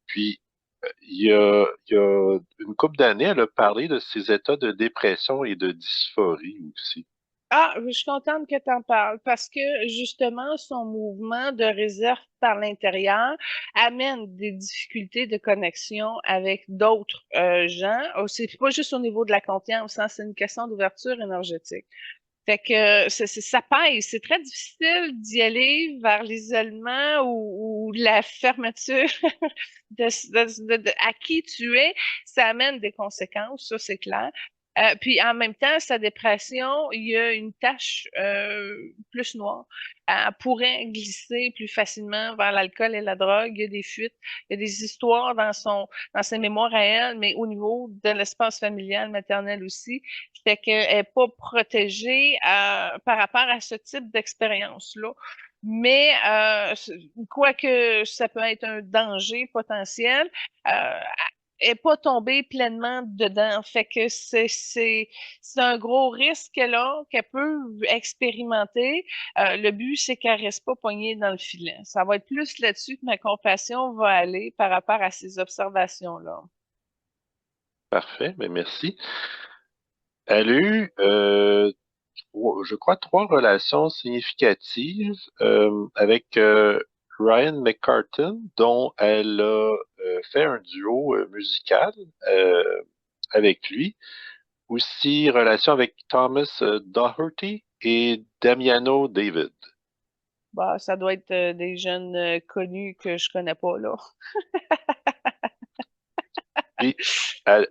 Puis, il y a une couple d'années, elle a parlé de ses états de dépression et de dysphorie aussi. Ah, je suis contente que tu en parles parce que justement, son mouvement de réserve par l'intérieur amène des difficultés de connexion avec d'autres gens. Oh, c'est pas juste au niveau de la confiance, hein, c'est une question d'ouverture énergétique. Fait que ça pèse. C'est très difficile d'y aller vers l'isolement ou la fermeture à qui tu es. Ça amène des conséquences, ça c'est clair. Puis en même temps, sa dépression, il y a une tache plus noire. Elle pourrait glisser plus facilement vers l'alcool et la drogue. Il y a des fuites, il y a des histoires dans ses mémoires à elle, mais au niveau de l'espace familial, maternel aussi. Fait qu'elle n'est pas protégée par rapport à ce type d'expérience-là. Mais quoique ça peut être un danger potentiel, euh, elle n'est pas tombée pleinement dedans. Fait que c'est un gros risque qu'elle peut expérimenter. Le but, c'est qu'elle reste pas poignée dans le filet. Ça va être plus là-dessus que ma compassion va aller par rapport à ces observations-là. Parfait, mais merci. Elle a eu, je crois, trois relations significatives avec Ryan McCartan, dont elle a fait un duo musical euh, avec lui. Aussi, relation avec Thomas Doherty, et Damiano David. Bah, ça doit être des jeunes connus que je connais pas, là. Puis, elle,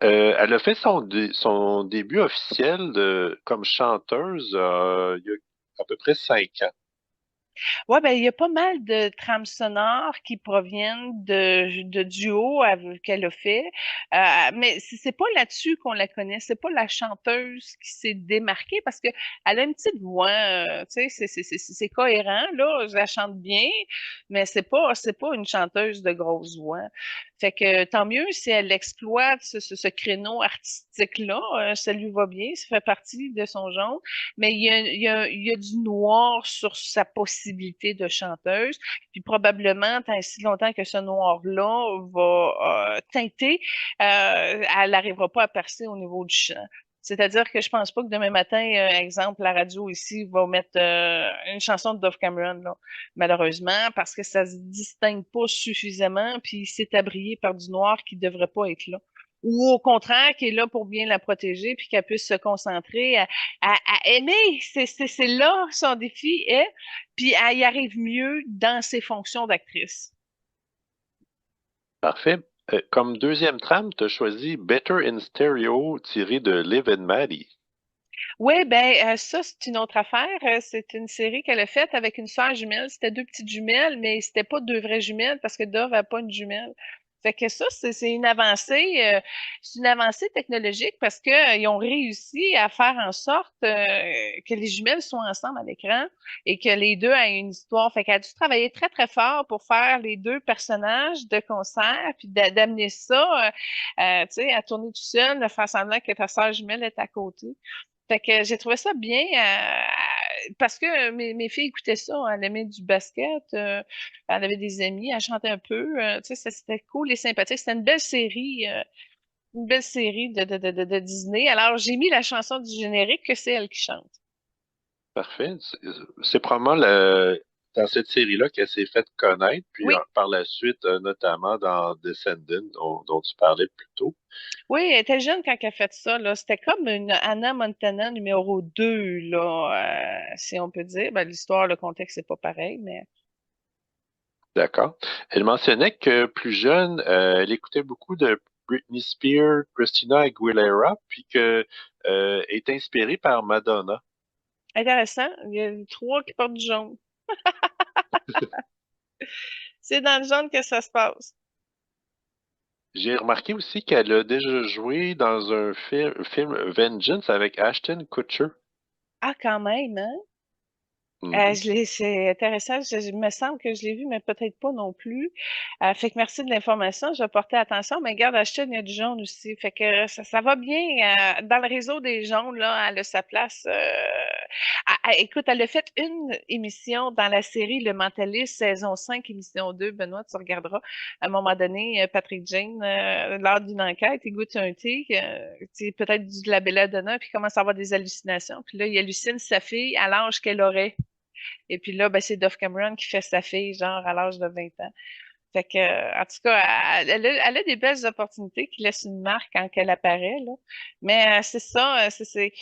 elle a fait son début officiel comme chanteuse il y a à peu près 5 ans. Ouais, ben, il y a pas mal de trames sonores qui proviennent de duos qu'elle a fait. Mais c'est pas là-dessus qu'on la connaît. C'est pas la chanteuse qui s'est démarquée parce que elle a une petite voix, tu sais, c'est cohérent, là. Je la chante bien, mais c'est pas une chanteuse de grosse voix. Fait que tant mieux si elle exploite ce créneau artistique-là. Ça lui va bien. Ça fait partie de son genre. Mais il y a du noir sur sa possibilité de chanteuse. Puis probablement, tant si longtemps que ce noir-là va teinter, elle n'arrivera pas à percer au niveau du chant. C'est-à-dire que je pense pas que demain matin, exemple, la radio ici va mettre une chanson de Dove Cameron, là, malheureusement, parce que ça se distingue pas suffisamment, puis c'est abrié par du noir qui devrait pas être là. Ou au contraire, qui est là pour bien la protéger, puis qu'elle puisse se concentrer à aimer. C'est là son défi est, puis elle y arrive mieux dans ses fonctions d'actrice. Parfait. Comme deuxième trame, tu as choisi Better in Stereo tiré de Liv and Maddie. Oui, ben ça, c'est une autre affaire. C'est une série qu'elle a faite avec une sœur jumelle. C'était deux petites jumelles, mais c'était pas deux vraies jumelles parce que Dove n'a pas une jumelle. Fait que ça, c'est une avancée, c'est une avancée technologique parce que ils ont réussi à faire en sorte que les jumelles soient ensemble à l'écran et que les deux aient une histoire. Fait qu'elle a dû travailler très, très fort pour faire les deux personnages de concert, puis d'amener ça, tu sais, à tourner tout seul, de faire semblant que ta sœur jumelle est à côté. Fait que j'ai trouvé ça bien parce que mes filles écoutaient ça, hein. Elles aimaient du basket, elle avait des amis, elle chantait un peu, tu sais, c'était cool et sympathique. C'était une belle série de Disney. Alors j'ai mis la chanson du générique que c'est elle qui chante. Parfait. C'est probablement dans cette série-là qu'elle s'est faite connaître, puis Oui, par la suite, notamment dans Descendants, dont tu parlais plus tôt. oui, elle était jeune quand elle a fait ça, là. C'était comme une Anna Montana numéro 2 là, si on peut dire. Ben, l'histoire, le contexte, c'est pas pareil, mais D'accord. Elle mentionnait que plus jeune, elle écoutait beaucoup de Britney Spears, Christina Aguilera, puis que est inspirée par Madonna. intéressant. Il y a trois qui portent du jaune. C'est dans le jaune que ça se passe. J'ai remarqué aussi qu'elle a déjà joué dans un film Vengeance avec Ashton Kutcher. Ah, quand même, hein? Mhm. C'est intéressant. Il me semble que je l'ai vu, mais peut-être pas non plus. Fait que merci de l'information. Je vais porter attention. Mais garde, Ashton, il y a du jaune aussi. Fait que ça va bien. Dans le réseau des jaunes, là, elle a sa place. Écoute, elle a fait une émission dans la série Le Mentaliste, saison 5, émission 2. Benoît, tu regarderas. À un moment donné, Patrick Jane, lors d'une enquête, il goûte un thé, peut-être de la belladonna, puis il commence à avoir des hallucinations. Puis là, il hallucine sa fille à l'âge qu'elle aurait. Et puis là, ben, c'est Dove Cameron qui fait sa fille, genre, à l'âge de 20 ans. Fait que, en tout cas, elle a des belles opportunités qui laissent une marque quand elle apparaît, là. Mais c'est ça, c'est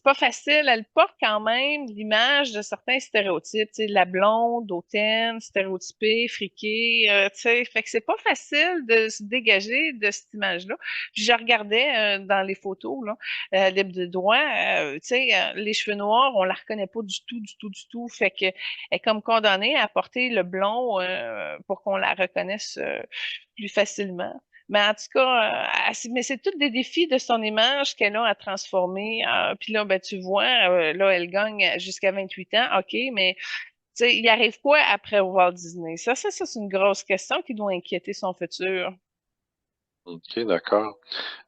pas facile. Elle porte quand même l'image de certains stéréotypes, tu sais, la blonde, hautaine, stéréotypée, friquée, tu sais. Fait que c'est pas facile de se dégager de cette image-là. Puis je regardais dans les photos, là, libre de droit, tu sais, les cheveux noirs, on la reconnaît pas du tout, du tout, du tout. Fait que est comme condamnée à porter le blond pour qu'on la reconnaisse plus facilement. Mais en tout cas, mais c'est tous des défis de son image qu'elle a à transformer. Puis là, ben, tu vois, là, elle gagne jusqu'à 28 ans, OK, mais tu sais, il arrive quoi après Walt Disney? Ça, c'est une grosse question qui doit inquiéter son futur. OK, d'accord.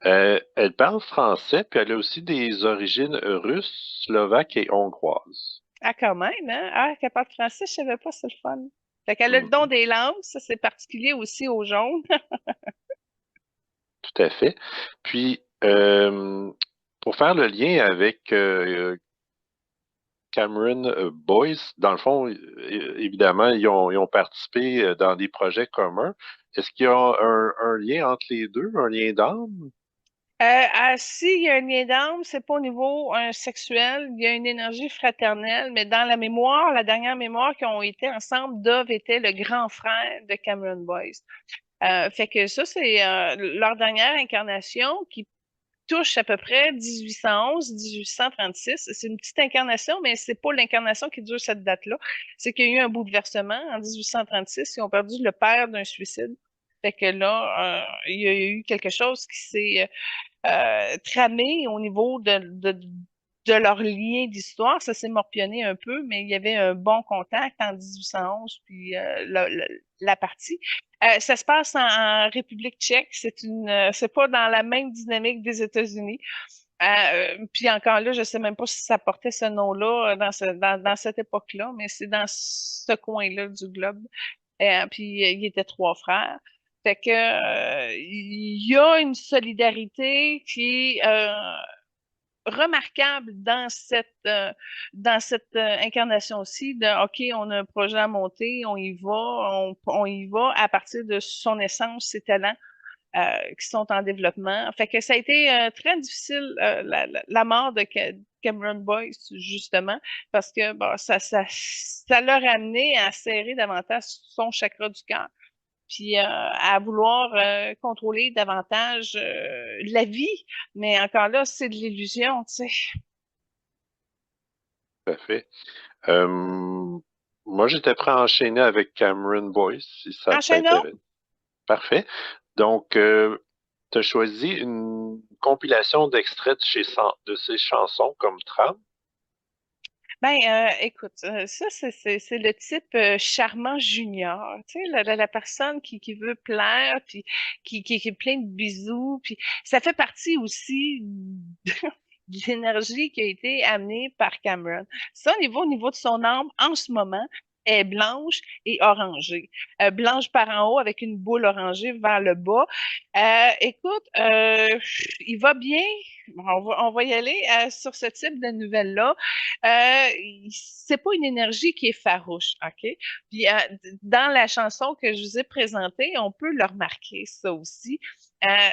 Elle parle français, puis elle a aussi des origines russes, slovaques et hongroises. Ah, quand même, hein? Ah, capable de français, je savais pas, c'est le fun. Fait qu'elle a le don Mhm. des langues, ça, c'est particulier aussi aux jaunes. Tout à fait. Puis, pour faire le lien avec Cameron Boyce, dans le fond, évidemment, ils ont participé dans des projets communs. Est-ce qu'il y a un lien entre les deux, un lien d'âme? S'il y a un lien d'âme, c'est pas au niveau sexuel, il y a une énergie fraternelle, mais dans la mémoire, la dernière mémoire qu'ils ont été ensemble, Dove était le grand frère de Cameron Boyce. Fait que ça, c'est leur dernière incarnation qui touche à peu près 1811-1836. C'est une petite incarnation, mais c'est pas l'incarnation qui dure cette date-là. C'est qu'il y a eu un bouleversement en 1836. Ils ont perdu le père d'un suicide. Fait que là, il y a eu quelque chose qui s'est tramé au niveau de leur lien d'histoire. Ça s'est morpionné un peu, mais il y avait un bon contact en 1811, puis la partie. Ça se passe en République tchèque. C'est pas dans la même dynamique des États-Unis. Puis encore là, je sais même pas si ça portait ce nom-là dans cette époque-là, mais c'est dans ce coin-là du globe. Puis il était trois frères. Fait que il y a une solidarité qui est remarquable dans cette incarnation-ci de OK, on a un projet à monter, on y va à partir de son essence, ses talents qui sont en développement. Fait que ça a été très difficile la mort de Cameron Boyce, justement, parce que bon, ça l'a amené à serrer davantage son chakra du cœur, puis à vouloir contrôler davantage la vie. Mais encore là, c'est de l'illusion, tu sais. Tout à fait. Moi, j'étais prêt à enchaîner avec Cameron Boyce, si ça Enchaînons. t'intéresse. Parfait. Donc, tu as choisi une compilation d'extraits de ses chansons comme trame. Ben, écoute, ça, c'est le type charmant junior, tu sais, la personne qui veut plaire, puis qui est plein de bisous, puis ça fait partie aussi de l'énergie qui a été amenée par Cameron. Ça, au niveau de son âme, en ce moment, est blanche et orangée. Blanche par en haut avec une boule orangée vers le bas. Écoute, il va bien. On va y aller sur ce type de nouvelles-là. C'est pas une énergie qui est farouche, OK? Puis dans la chanson que je vous ai présentée, on peut le remarquer, ça aussi.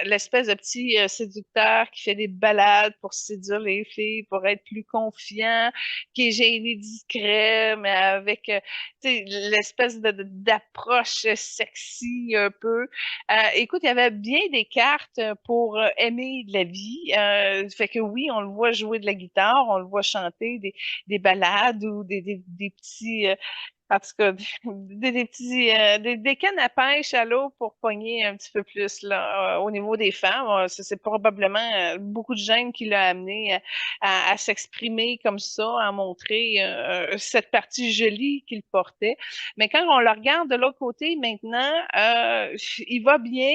L'espèce de petit séducteur qui fait des balades pour séduire les filles, pour être plus confiant, qui est gêné, discret, mais avec tu sais, l'espèce d'approche sexy un peu. Écoute, il y avait bien des cartes pour aimer de la vie. Fait que oui, on le voit jouer de la guitare, on le voit chanter des ballades ou des petits, en tout cas, des petits, des cannes à pêche à l'eau pour pogner un petit peu plus là, au niveau des femmes. C'est probablement beaucoup de gêne qui l'a amené à s'exprimer comme ça, à montrer cette partie jolie qu'il portait. Mais quand on le regarde de l'autre côté maintenant, il va bien.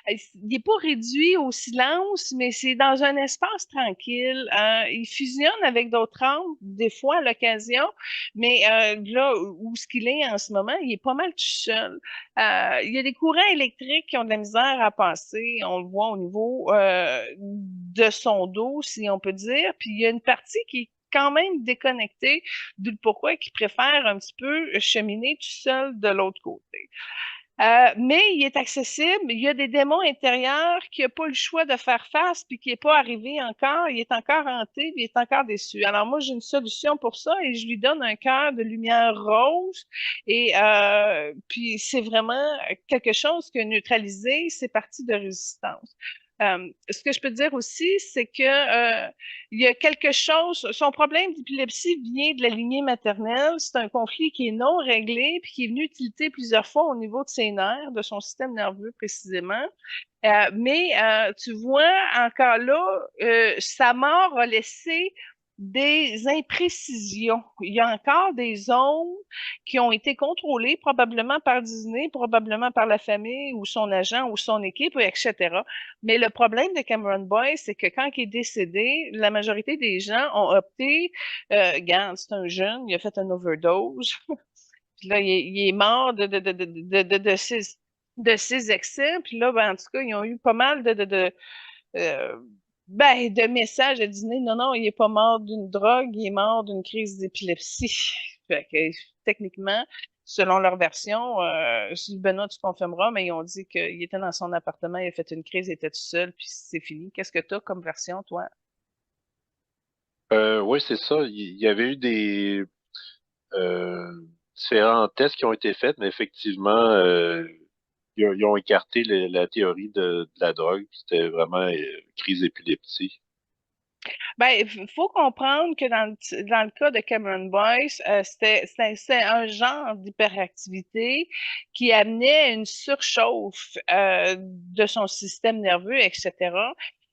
Il n'est pas réduit au silence, mais c'est dans un espace tranquille. Il fusionne avec d'autres âmes, des fois à l'occasion, mais là où ce qu'il est en ce moment, il est pas mal tout seul. Il y a des courants électriques qui ont de la misère à passer. On le voit au niveau de son dos, si on peut dire. Puis il y a une partie qui est quand même déconnectée, d'où le pourquoi il préfère un petit peu cheminer tout seul de l'autre côté. Mais il est accessible. Il y a des démons intérieurs qui n'ont pas le choix de faire face puis qui n'est pas arrivé encore. Il est encore hanté, puis il est encore déçu. Alors moi, j'ai une solution pour ça et je lui donne un cœur de lumière rose. Et puis c'est vraiment quelque chose qui a neutralisé ses parties de résistance. Ce que je peux dire aussi, c'est que il y a quelque chose, son problème d'épilepsie vient de la lignée maternelle. C'est un conflit qui est non réglé puis qui est venu tilter plusieurs fois au niveau de ses nerfs, de son système nerveux précisément. Mais tu vois, encore là, sa mort a laissé des imprécisions. Il y a encore des zones qui ont été contrôlées probablement par Disney, probablement par la famille ou son agent ou son équipe, etc. Mais le problème de Cameron Boyce, c'est que quand il est décédé, la majorité des gens ont opté, regarde, c'est un jeune, il a fait une overdose. Puis là, il est mort de ses excès. Puis là, ben, en tout cas, ils ont eu pas mal euh, de messages à dîner. Non, non, il est pas mort d'une drogue, il est mort d'une crise d'épilepsie. Fait que, techniquement, selon leur version, si Benoît, tu confirmeras, mais ils ont dit qu'il était dans son appartement, il a fait une crise, il était tout seul, puis c'est fini. Qu'est-ce que tu as comme version, toi? Oui, c'est ça. Il y avait eu des euh, différents tests qui ont été faits, mais effectivement, ils ont écarté la théorie de la drogue. C'était vraiment crise épileptique. Ben, il faut comprendre que dans le cas de Cameron Boyce, c'était un genre d'hyperactivité qui amenait une surchauffe de son système nerveux, etc.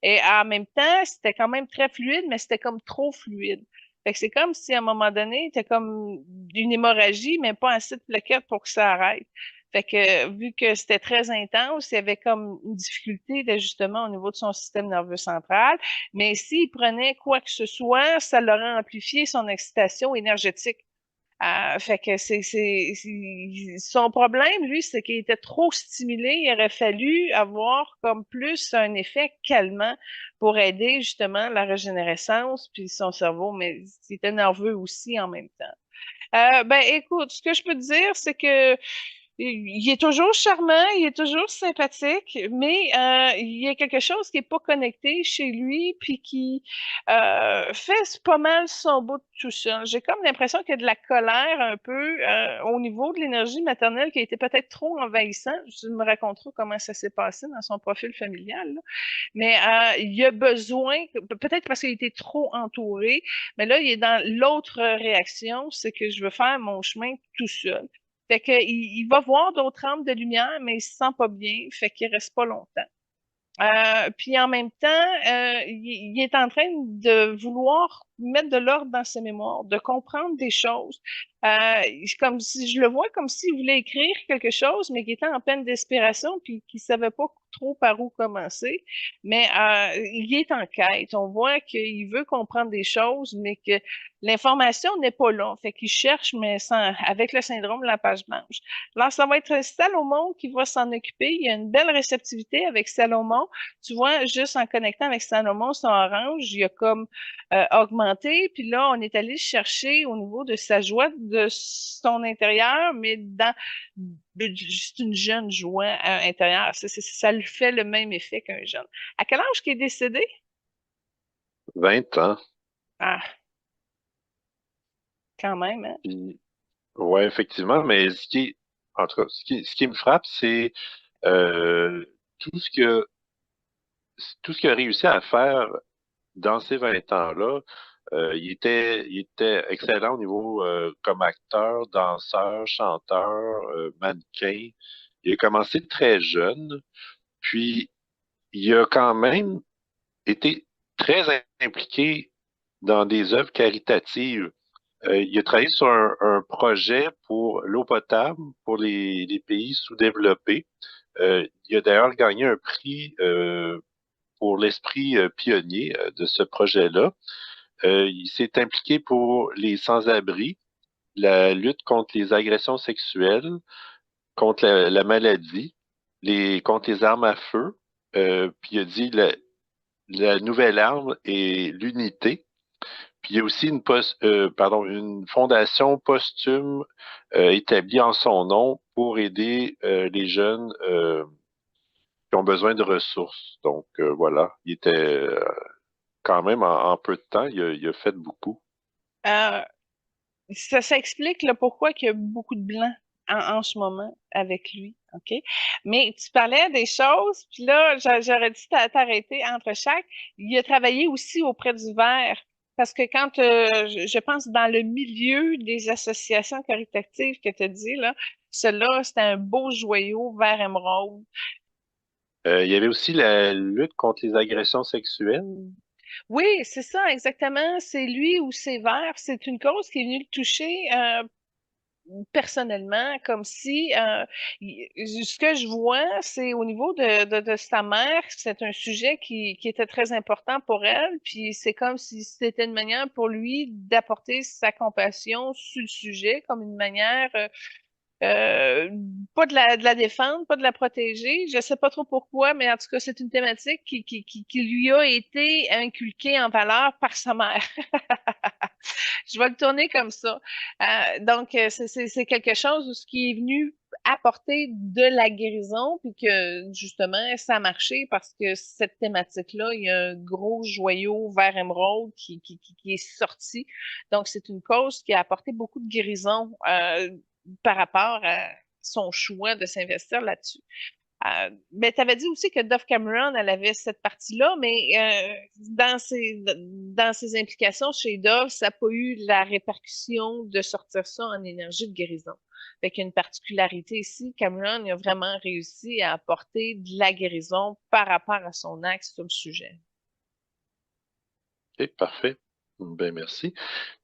Et en même temps, c'était quand même très fluide, mais c'était comme trop fluide. Fait que c'est comme si à un moment donné, c'était comme une hémorragie, mais pas assez de plaquettes pour que ça arrête. Fait que vu que c'était très intense, il y avait comme une difficulté d'ajustement au niveau de son système nerveux central. Mais s'il prenait quoi que ce soit, ça l'aurait amplifié son excitation énergétique. Fait que son problème, lui, c'est qu'il était trop stimulé. Il aurait fallu avoir comme plus un effet calmant pour aider justement la régénérescence puis son cerveau, mais il était nerveux aussi en même temps. Ben, écoute, ce que je peux te dire, c'est que il est toujours charmant, il est toujours sympathique, mais il y a quelque chose qui est pas connecté chez lui, puis qui fait pas mal son bout tout seul. J'ai comme l'impression qu'il y a de la colère un peu au niveau de l'énergie maternelle qui a été peut-être trop envahissant. Je me raconterai comment ça s'est passé dans son profil familial, là. Mais il a besoin, peut-être parce qu'il était trop entouré, mais là, il est dans l'autre réaction, c'est que je veux faire mon chemin tout seul. Fait que, il va voir d'autres rampes de lumière, mais il se sent pas bien, fait qu'il reste pas longtemps. Puis en même temps, il est en train de vouloir mettre de l'ordre dans ses mémoires, de comprendre des choses. Comme si je le vois comme s'il voulait écrire quelque chose, mais qui était en peine d'inspiration, puis qui savait pas trop par où commencer. Mais il est en quête. On voit qu'il veut comprendre des choses, mais que l'information n'est pas là. Fait qu'il cherche, mais sans, avec le syndrome de la page blanche. Alors, ça va être Salomon qui va s'en occuper. Il y a une belle réceptivité avec Salomon. Tu vois, juste en connectant avec Salomon, son orange, il a comme augmenté. Puis là, on est allé chercher au niveau de sa joie de son intérieur, mais dans juste une jeune joie intérieure. Ça lui fait le même effet qu'un jeune. À quel âge qu'il est décédé? 20 ans. Ah, quand même, hein? Puis, ouais, effectivement, mais en tout cas, ce qui me frappe, c'est euh, tout ce que, tout ce qu'il a réussi à faire dans ces 20 ans-là. Il était excellent au niveau comme acteur, danseur, chanteur, mannequin. Il a commencé très jeune, puis il a quand même été très impliqué dans des œuvres caritatives. Il a travaillé sur un projet pour l'eau potable pour les pays sous-développés. Il a d'ailleurs gagné un prix pour l'esprit pionnier de ce projet-là. Il s'est impliqué pour les sans-abri, la lutte contre les agressions sexuelles, contre la maladie, contre les armes à feu. Puis il a dit la nouvelle arme est l'unité. Puis il y a aussi une fondation posthume établie en son nom pour aider les jeunes qui ont besoin de ressources. Donc voilà, il était quand même en peu de temps, il a fait beaucoup. Euh, ça explique le pourquoi il y a beaucoup de blancs en ce moment avec lui, OK? Mais tu parlais des choses, puis là, j'aurais dû t'arrêter entre chaque. Il a travaillé aussi auprès du vert, parce que quand, je pense, dans le milieu des associations caritatives que tu as dit, là, cela, c'était un beau joyau vert émeraude. Il y avait aussi la lutte contre les agressions sexuelles. Oui, c'est ça, exactement. C'est lui ou c'est vert. C'est une cause qui est venue le toucher personnellement, comme si ce que je vois, c'est au niveau de sa mère, c'est un sujet qui était très important pour elle, puis c'est comme si c'était une manière pour lui d'apporter sa compassion sur le sujet, comme une manière euh, pas de la défendre, pas de la protéger. Je sais pas trop pourquoi, mais en tout cas, c'est une thématique qui lui a été inculquée en valeur par sa mère. Je vais le tourner comme ça. Donc, c'est quelque chose où ce qui est venu apporter de la guérison, puis que justement, ça a marché parce que cette thématique-là, il y a un gros joyau vert émeraude qui est sorti. Donc, c'est une cause qui a apporté beaucoup de guérison par rapport à son choix de s'investir là-dessus. Mais tu avais dit aussi que Dove Cameron, elle avait cette partie-là, mais dans ses implications chez Dove, ça n'a pas eu la répercussion de sortir ça en énergie de guérison. Fait qu'il y a une particularité ici. Cameron il a vraiment réussi à apporter de la guérison par rapport à son axe sur le sujet. OK, parfait. Ben, merci.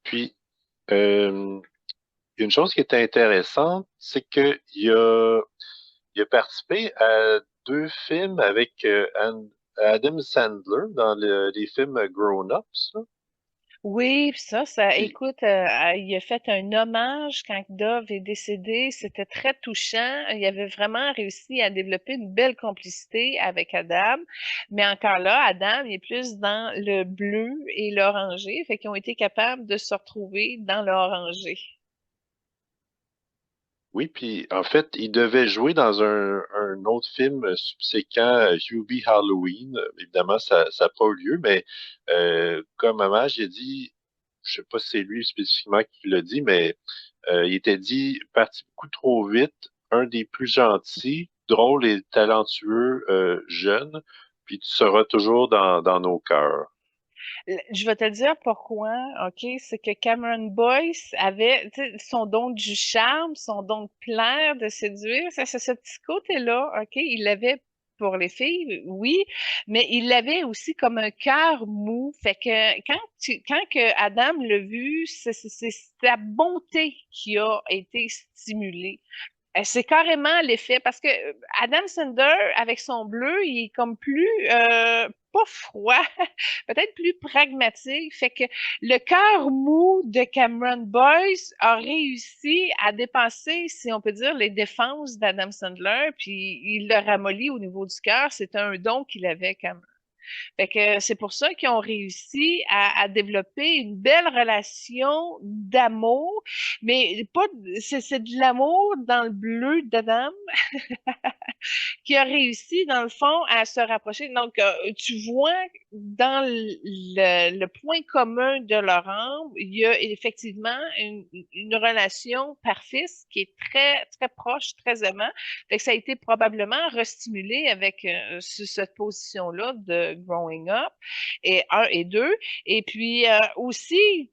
Puis, euh, une chose qui était intéressante, c'est il a participé à deux films avec Adam Sandler dans les films Grown Ups, là. Oui, puis ça, Puis, écoute, il a fait un hommage quand Dove est décédé. C'était très touchant. Il avait vraiment réussi à développer une belle complicité avec Adam. Mais encore là, Adam, il est plus dans le bleu et l'orangé. Fait qu'ils ont été capables de se retrouver dans l'orangé. oui, puis en fait, il devait jouer dans un autre film subséquent, Hubie Halloween. Évidemment, ça n'a pas eu lieu, mais comme Hommage, il a dit, je sais pas si c'est lui spécifiquement qui l'a dit, mais il était dit, parti beaucoup trop vite, un des plus gentils, drôles et talentueux jeunes, puis tu seras toujours dans nos cœurs. Je vais te dire pourquoi, OK? C'est que Cameron Boyce avait, tu sais, son don du charme, son don de plaire, de séduire, ça, c'est ce petit côté-là, OK? Il l'avait pour les filles, oui, mais il l'avait aussi comme un cœur mou. Fait que quand que Adam l'a vu, c'est sa bonté qui a été stimulée. C'est carrément l'effet parce que Adam Sandler, avec son bleu, il est comme plus pas froid, peut-être plus pragmatique. Fait que le cœur mou de Cameron Boyce a réussi à dépasser, si on peut dire, les défenses d'Adam Sandler, puis il l'a ramolli au niveau du cœur. C'était un don qu'il avait quand même. Fait que c'est pour ça qu'ils ont réussi à développer une belle relation d'amour, mais pas c'est de l'amour dans le bleu d'Adam qui a réussi, dans le fond, à se rapprocher. Donc, tu vois, dans le point commun de leur âme, il y a effectivement une relation père-fils qui est très, très proche, très aimant. Fait que ça a été probablement restimulé avec cette position-là de growing up, et un et deux. Et puis, aussi,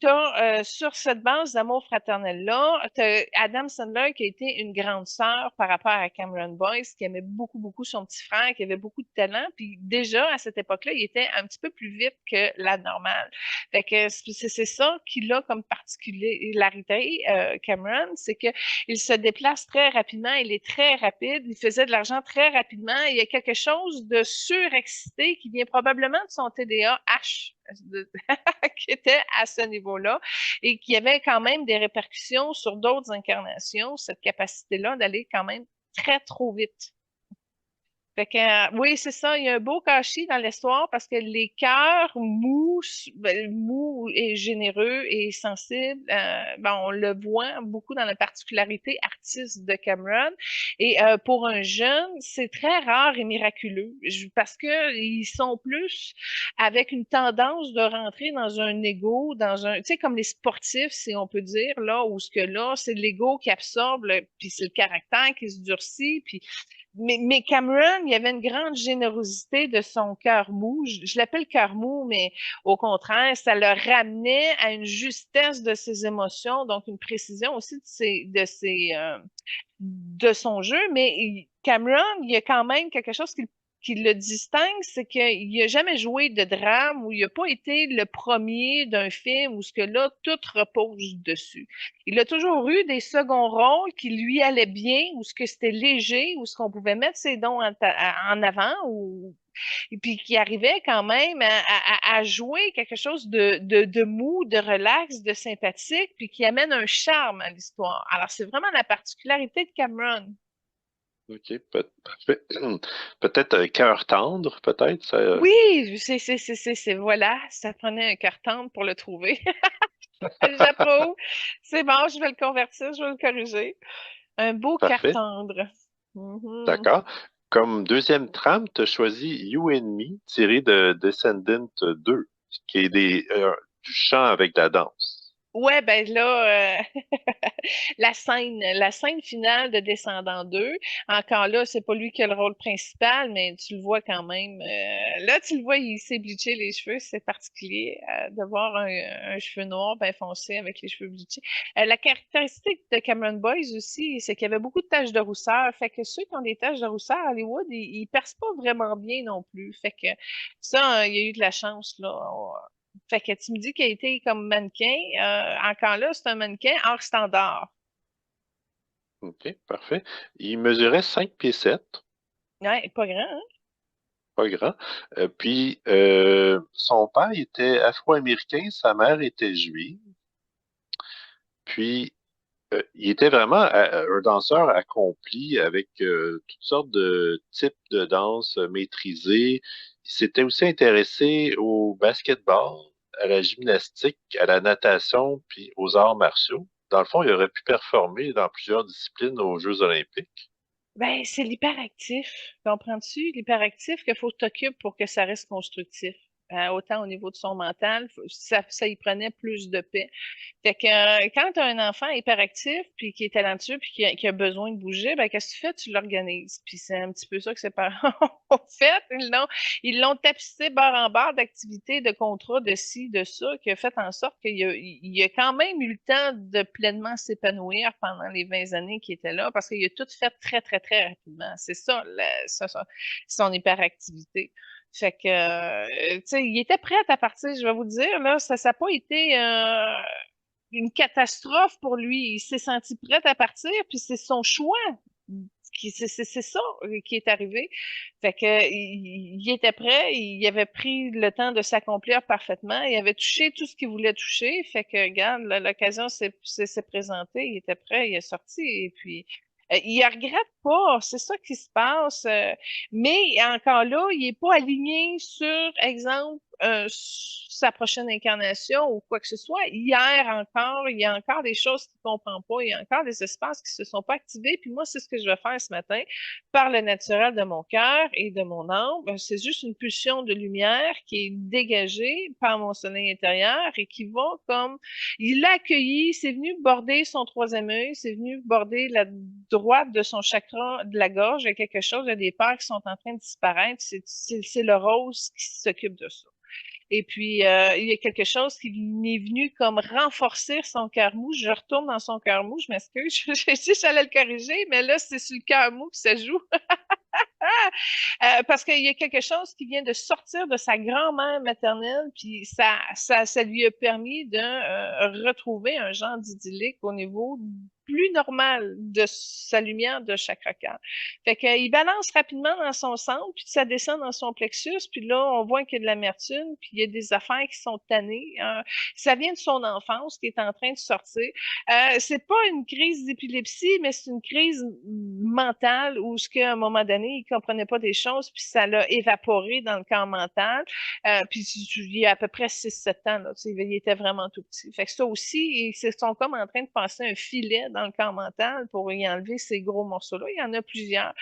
sur cette base d'amour fraternel-là, t'as Adam Sandler qui a été une grande sœur par rapport à Cameron Boyce, qui aimait beaucoup, beaucoup son petit frère, qui avait beaucoup de talent. Puis déjà, à cette époque-là, il était un petit peu plus vite que la normale. Fait que c'est ça qu'il a comme particularité, Cameron, c'est que il se déplace très rapidement, il est très rapide, il faisait de l'argent très rapidement. Il y a quelque chose de surexcité qui vient probablement de son TDAH, qui était à ce niveau-là et qui avait quand même des répercussions sur d'autres incarnations, cette capacité-là d'aller quand même très trop vite. Fait que, oui, c'est ça, il y a un beau cachet dans l'histoire parce que les cœurs mous, mous et généreux et sensibles, ben, on le voit beaucoup dans la particularité artiste de Cameron. Et pour un jeune, c'est très rare et miraculeux parce que ils sont plus avec une tendance de rentrer dans un ego, dans un, tu sais, comme les sportifs, si on peut dire, là, où ce que là, c'est l'ego qui absorbe, puis c'est le caractère qui se durcit, puis mais Cameron, il y avait une grande générosité de son cœur mou. Je l'appelle cœur mou, mais au contraire, ça le ramenait à une justesse de ses émotions, donc une précision aussi de son jeu. Mais Cameron, il y a quand même quelque chose qui le distingue, c'est qu'il n'a jamais joué de drame ou il n'a pas été le premier d'un film où ce que là, tout repose dessus. Il a toujours eu des seconds rôles qui lui allaient bien, où ce que c'était léger, où ce qu'on pouvait mettre ses dons en avant, ou et puis qui arrivait quand même à jouer quelque chose de mou, de relax, de sympathique, puis qui amène un charme à l'histoire. Alors, c'est vraiment la particularité de Cameron. OK, parfait. Peut-être Cœur tendre, peut-être. Ça, Oui, voilà, ça prenait un cœur tendre pour le trouver. J'approuve. C'est bon, je vais le convertir, je vais le corriger. Un beau Parfait. cartendre. Mhm. D'accord. Comme deuxième trame, tu as choisi You and Me, tiré de Descendant 2, qui est du chant avec la danse. Ouais, ben là, la scène finale de Descendant 2, encore là, c'est pas lui qui a le rôle principal, mais tu le vois quand même. Là, tu le vois, il s'est bleaché les cheveux, c'est particulier de voir un cheveu noir bien foncé avec les cheveux bleachés. La caractéristique de Cameron Boyce aussi, c'est qu'il y avait beaucoup de taches de rousseur. Fait que ceux qui ont des taches de rousseur à Hollywood, ils percent pas vraiment bien non plus. Fait que ça, il y a eu de la chance, là. Fait que tu me dis qu'il a été comme mannequin. Encore là, c'est un mannequin hors standard. OK, parfait. Il mesurait 5 pieds 7, Ouais, pas grand, hein? pas grand. Puis, son père était afro-américain, sa mère était juive. Puis, il était vraiment un danseur accompli avec toutes sortes de types de danse maîtrisés. Il s'était aussi intéressé au basketball, à la gymnastique, à la natation, puis aux arts martiaux. Dans le fond, il aurait pu performer dans plusieurs disciplines aux Jeux olympiques. Ben, c'est l'hyperactif. Comprends-tu? L'hyperactif qu'il faut que t'occupes pour que ça reste constructif. Autant au niveau de son mental, ça y prenait plus de paix. Fait que quand tu as un enfant hyperactif, puis qui est talentueux, puis qui a besoin de bouger, ben qu'est-ce que tu fais? Tu l'organises. Puis c'est un petit peu ça que ses parents ont fait. Ils l'ont tapissé barre en barre d'activités, de contrats, de ci, de ça, qui a fait en sorte qu'il a quand même eu le temps de pleinement s'épanouir pendant les 20 années qu'il était là, parce qu'il a tout fait très, très, très rapidement. C'est ça, son hyperactivité. Fait que, tu sais, il était prêt à partir, je vais vous dire, là, ça n'a pas été une catastrophe pour lui. Il s'est senti prêt à partir, puis c'est son choix. C'est ça qui est arrivé. Fait que il était prêt, il avait pris le temps de s'accomplir parfaitement, il avait touché tout ce qu'il voulait toucher. Fait que, regarde, l'occasion s'est présentée, il était prêt, il est sorti, et puis il regrette pas, c'est ça qui se passe. Mais encore là, il est pas aligné sur, exemple, sa prochaine incarnation ou quoi que ce soit. Hier encore, il y a encore des choses qu'il ne comprend pas, il y a encore des espaces qui ne se sont pas activés. Puis moi, c'est ce que je vais faire ce matin par le naturel de mon cœur et de mon âme. C'est juste une pulsion de lumière qui est dégagée par mon soleil intérieur et qui va comme... Il l'a accueilli, c'est venu border son troisième œil, c'est venu border la droite de son chakra de la gorge. Il y a quelque chose, il y a des peurs qui sont en train de disparaître. C'est le rose qui s'occupe de ça. Et puis, il y a quelque chose qui m'est venu comme renforcer son cœur mou. Je retourne dans son cœur mou, je m'excuse. J'ai dit que j'allais le corriger, mais là, c'est sur le cœur mou que ça joue. Parce qu'il y a quelque chose qui vient de sortir de sa grand-mère maternelle, puis ça lui a permis de retrouver un genre d'idyllique au niveau plus normal de sa lumière de chakra. Fait qu'il balance rapidement dans son centre, puis ça descend dans son plexus, puis là, on voit qu'il y a de l'amertume, puis il y a des affaires qui sont tannées. Ça vient de son enfance qui est en train de sortir. C'est pas une crise d'épilepsie, mais c'est une crise mentale où, à un moment donné, il comprenait pas des choses, puis ça l'a évaporé dans le camp mental. Puis il y a à peu près 6-7 ans, là, il était vraiment tout petit. Fait que ça aussi, ils se sont comme en train de passer un filet dans le camp mental pour y enlever ces gros morceaux-là. Il y en a plusieurs.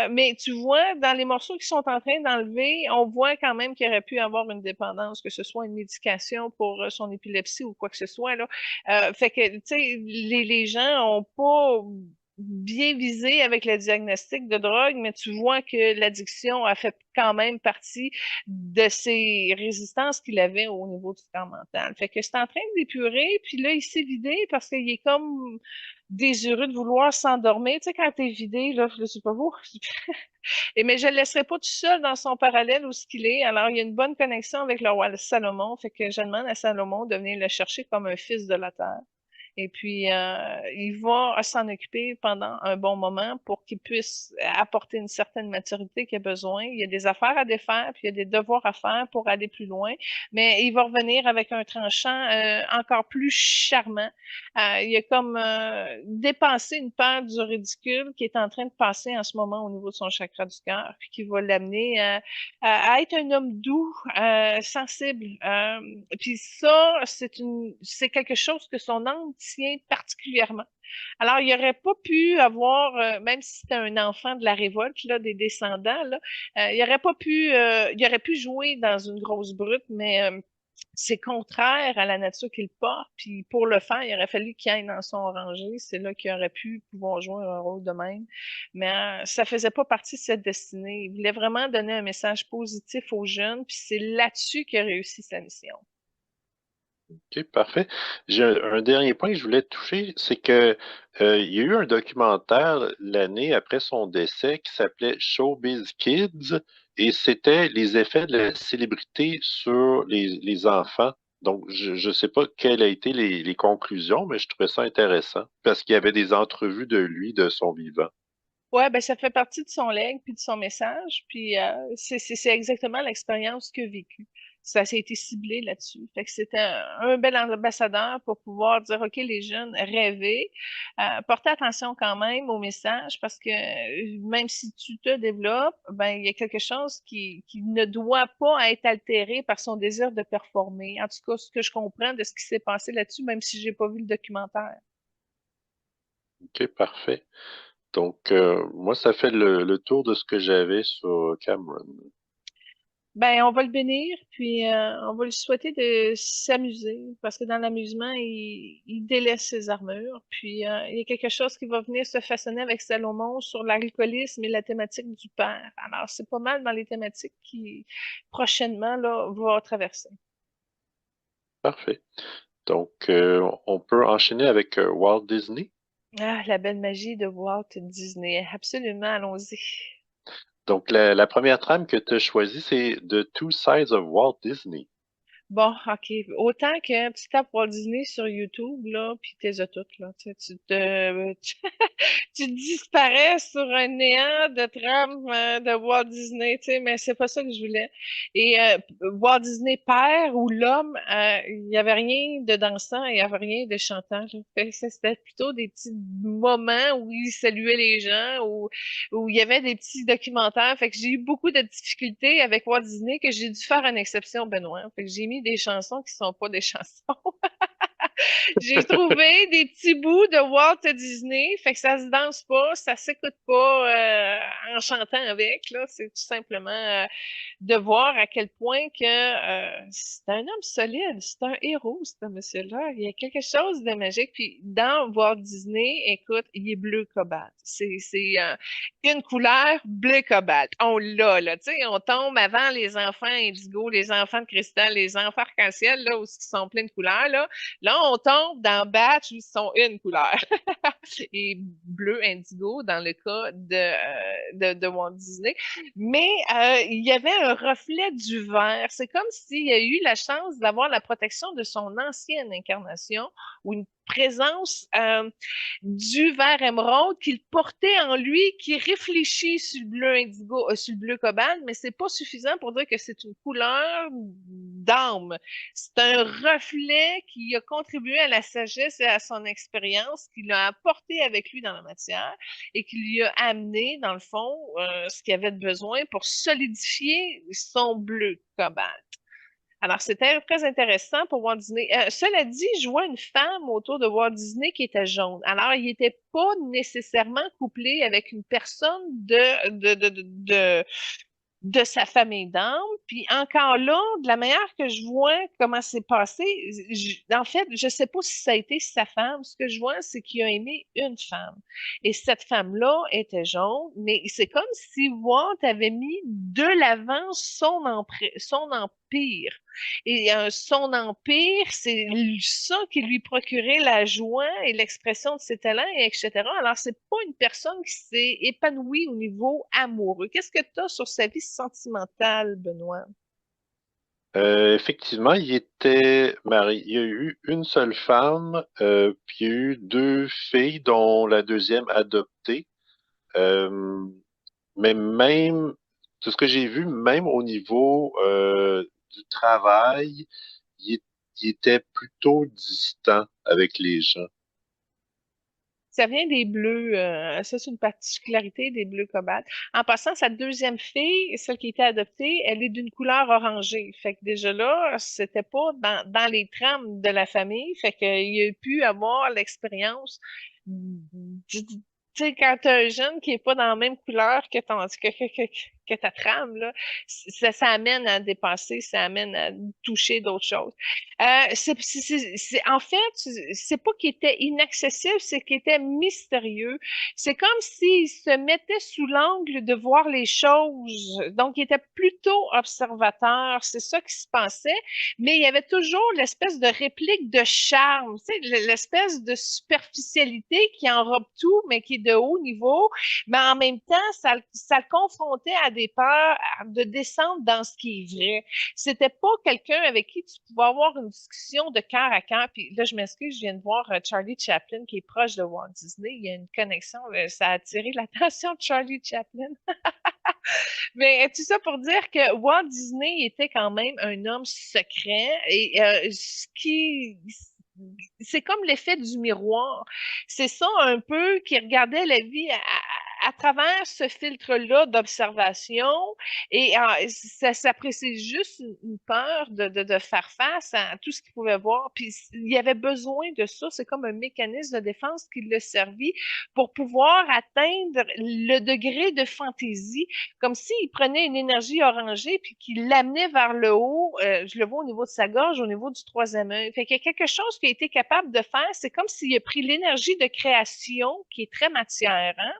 Mais tu vois, dans les morceaux qui sont en train d'enlever, on voit quand même qu'il aurait pu avoir une dépendance, que ce soit une médication pour son épilepsie ou quoi que ce soit, là. Fait que, tu sais, les gens ont pas bien visé avec le diagnostic de drogue, mais tu vois que l'addiction a fait quand même partie de ses résistances qu'il avait au niveau du corps mental. Fait que c'est en train d'épurer, puis là, il s'est vidé parce qu'il est comme désireux de vouloir s'endormir. Tu sais, quand t'es vidé, là, je sais pas vous. Et mais je le laisserai pas tout seul dans son parallèle où ce qu'il est. Alors, il y a une bonne connexion avec le roi Salomon. Fait que je demande à Salomon de venir le chercher comme un fils de la terre. Et puis, il va s'en occuper pendant un bon moment pour qu'il puisse apporter une certaine maturité qu'il a besoin. Il y a des affaires à défaire, puis il y a des devoirs à faire pour aller plus loin. Mais il va revenir avec un tranchant encore plus charmant. Il a comme dépassé une peur du ridicule qui est en train de passer en ce moment au niveau de son chakra du cœur, puis qui va l'amener à être un homme doux, sensible. Puis ça, c'est quelque chose que son âme tient particulièrement. Alors, il n'aurait pas pu avoir, même si c'était un enfant de la révolte, là, des descendants, là, il aurait pu jouer dans une grosse brute, mais c'est contraire à la nature qu'il porte. Puis pour le faire, il aurait fallu qu'il aille dans son rangée. C'est là qu'il aurait pu pouvoir jouer un rôle de même. Mais ça faisait pas partie de cette destinée. Il voulait vraiment donner un message positif aux jeunes, puis c'est là-dessus qu'il a réussi sa mission. OK, parfait. J'ai un dernier point que je voulais toucher, c'est que il y a eu un documentaire l'année après son décès qui s'appelait Showbiz Kids et c'était les effets de la célébrité sur les enfants. Donc, je ne sais pas quelles ont été les conclusions, mais je trouvais ça intéressant parce qu'il y avait des entrevues de lui, de son vivant. Ouais, ben ça fait partie de son legs puis de son message, puis c'est exactement l'expérience qu'il a vécue. Ça s'est été ciblé là-dessus. Fait que c'était un bel ambassadeur pour pouvoir dire, OK, les jeunes, rêvez, portez attention quand même au message parce que même si tu te développes, ben il y a quelque chose qui ne doit pas être altéré par son désir de performer. En tout cas, ce que je comprends de ce qui s'est passé là-dessus, même si j'ai pas vu le documentaire. OK, parfait. Donc, moi, ça fait le tour de ce que j'avais sur Cameron. Ben, on va le bénir, puis on va lui souhaiter de s'amuser, parce que dans l'amusement, il délaisse ses armures. Puis il y a quelque chose qui va venir se façonner avec Salomon sur l'alcoolisme et la thématique du père. Alors, c'est pas mal dans les thématiques qui, prochainement, là, va traverser. Parfait. Donc, on peut enchaîner avec Walt Disney. Ah, la belle magie de Walt Disney. Absolument, allons-y. Donc, la première trame que tu as choisie, c'est The Two Sides of Walt Disney. Bon, OK. Autant que tu tapes Walt Disney sur YouTube, là, puis t'es toutes, là. Tu disparais sur un néant de trame de Walt Disney, tu sais, mais c'est pas ça que je voulais. Et Walt Disney père ou l'homme, il y avait rien de dansant, il y avait rien de chantant, là. Fait que c'était plutôt des petits moments où il saluait les gens, où il y avait des petits documentaires. Fait que j'ai eu beaucoup de difficultés avec Walt Disney que j'ai dû faire une exception, Benoît. Fait que j'ai mis des chansons qui sont pas des chansons. J'ai trouvé des petits bouts de Walt Disney, fait que ça se danse pas, ça s'écoute pas en chantant avec, là. C'est tout simplement de voir à quel point que c'est un homme solide, c'est un héros, ce monsieur-là. Il y a quelque chose de magique. Puis dans Walt Disney, écoute, il est bleu cobalt. C'est une couleur bleu cobalt. On l'a, là, tu sais, on tombe avant les enfants indigo, les enfants de cristal, les enfants arc-en-ciel, là, où ils sont pleins de couleurs, là. Là, on tombe dans Batch où ils sont une couleur. Et bleu indigo dans le cas de Walt Disney. Mais il y avait un reflet du vert. C'est comme s'il a eu la chance d'avoir la protection de son ancienne incarnation ou une présence du vert émeraude qu'il portait en lui, qui réfléchit sur le bleu indigo, sur le bleu cobalt, mais c'est pas suffisant pour dire que c'est une couleur d'âme. C'est un reflet qui a contribué à la sagesse et à son expérience, qui l'a apporté avec lui dans la matière et qui lui a amené, dans le fond, ce qu'il avait de besoin pour solidifier son bleu cobalt. Alors, c'était très intéressant pour Walt Disney. Cela dit, je vois une femme autour de Walt Disney qui était jaune. Alors, il n'était pas nécessairement couplé avec une personne de sa famille d'âme. Puis encore là, de la manière que je vois comment c'est passé, en fait, je sais pas si ça a été sa femme. Ce que je vois, c'est qu'il a aimé une femme. Et cette femme-là était jaune, mais c'est comme si Walt avait mis de l'avant son empire. Et son empire, c'est ça qui lui procurait la joie et l'expression de ses talents, et etc. Alors, c'est pas une personne qui s'est épanouie au niveau amoureux. Qu'est-ce que tu as sur sa vie sentimentale, Benoît? Effectivement, il était marié. Il y a eu une seule femme, puis il y a eu deux filles, dont la deuxième adoptée. Euh, mais même, tout ce que j'ai vu, même au niveau du travail, il, il était plutôt distant avec les gens. Ça vient des bleus, ça c'est une particularité des bleus cobalt. En passant, sa deuxième fille, celle qui était adoptée, elle est d'une couleur orangée. Fait que déjà là, c'était pas dans les trames de la famille. Fait qu'il a pu avoir l'expérience tu sais, quand t'as un jeune qui est pas dans la même couleur que que ta trame, là, ça amène à dépasser, ça amène à toucher d'autres choses. En fait, c'est pas qu'il était inaccessible, c'est qu'il était mystérieux. C'est comme s'il se mettait sous l'angle de voir les choses. Donc, il était plutôt observateur. C'est ça qui se passait. Mais il y avait toujours l'espèce de réplique de charme, tu sais, l'espèce de superficialité qui enrobe tout, mais qui est de haut niveau. Mais en même temps, ça le confrontait à des peurs de descendre dans ce qui est vrai. C'était pas quelqu'un avec qui tu pouvais avoir une discussion de cœur à cœur. Puis là, je m'excuse, je viens de voir Charlie Chaplin qui est proche de Walt Disney. Il y a une connexion, ça a attiré l'attention de Charlie Chaplin. Mais tout ça pour dire que Walt Disney était quand même un homme secret et ce qui c'est comme l'effet du miroir. C'est ça un peu qui regardait la vie à travers ce filtre-là d'observation et ça précise juste une peur de faire face à tout ce qu'il pouvait voir. Puis il y avait besoin de ça. C'est comme un mécanisme de défense qui l'a servi pour pouvoir atteindre le degré de fantaisie, comme s'il prenait une énergie orangée puis qu'il l'amenait vers le haut. Je le vois au niveau de sa gorge, au niveau du troisième œil. Fait qu'il y a quelque chose qu'il a été capable de faire. C'est comme s'il a pris l'énergie de création, qui est très matière, hein,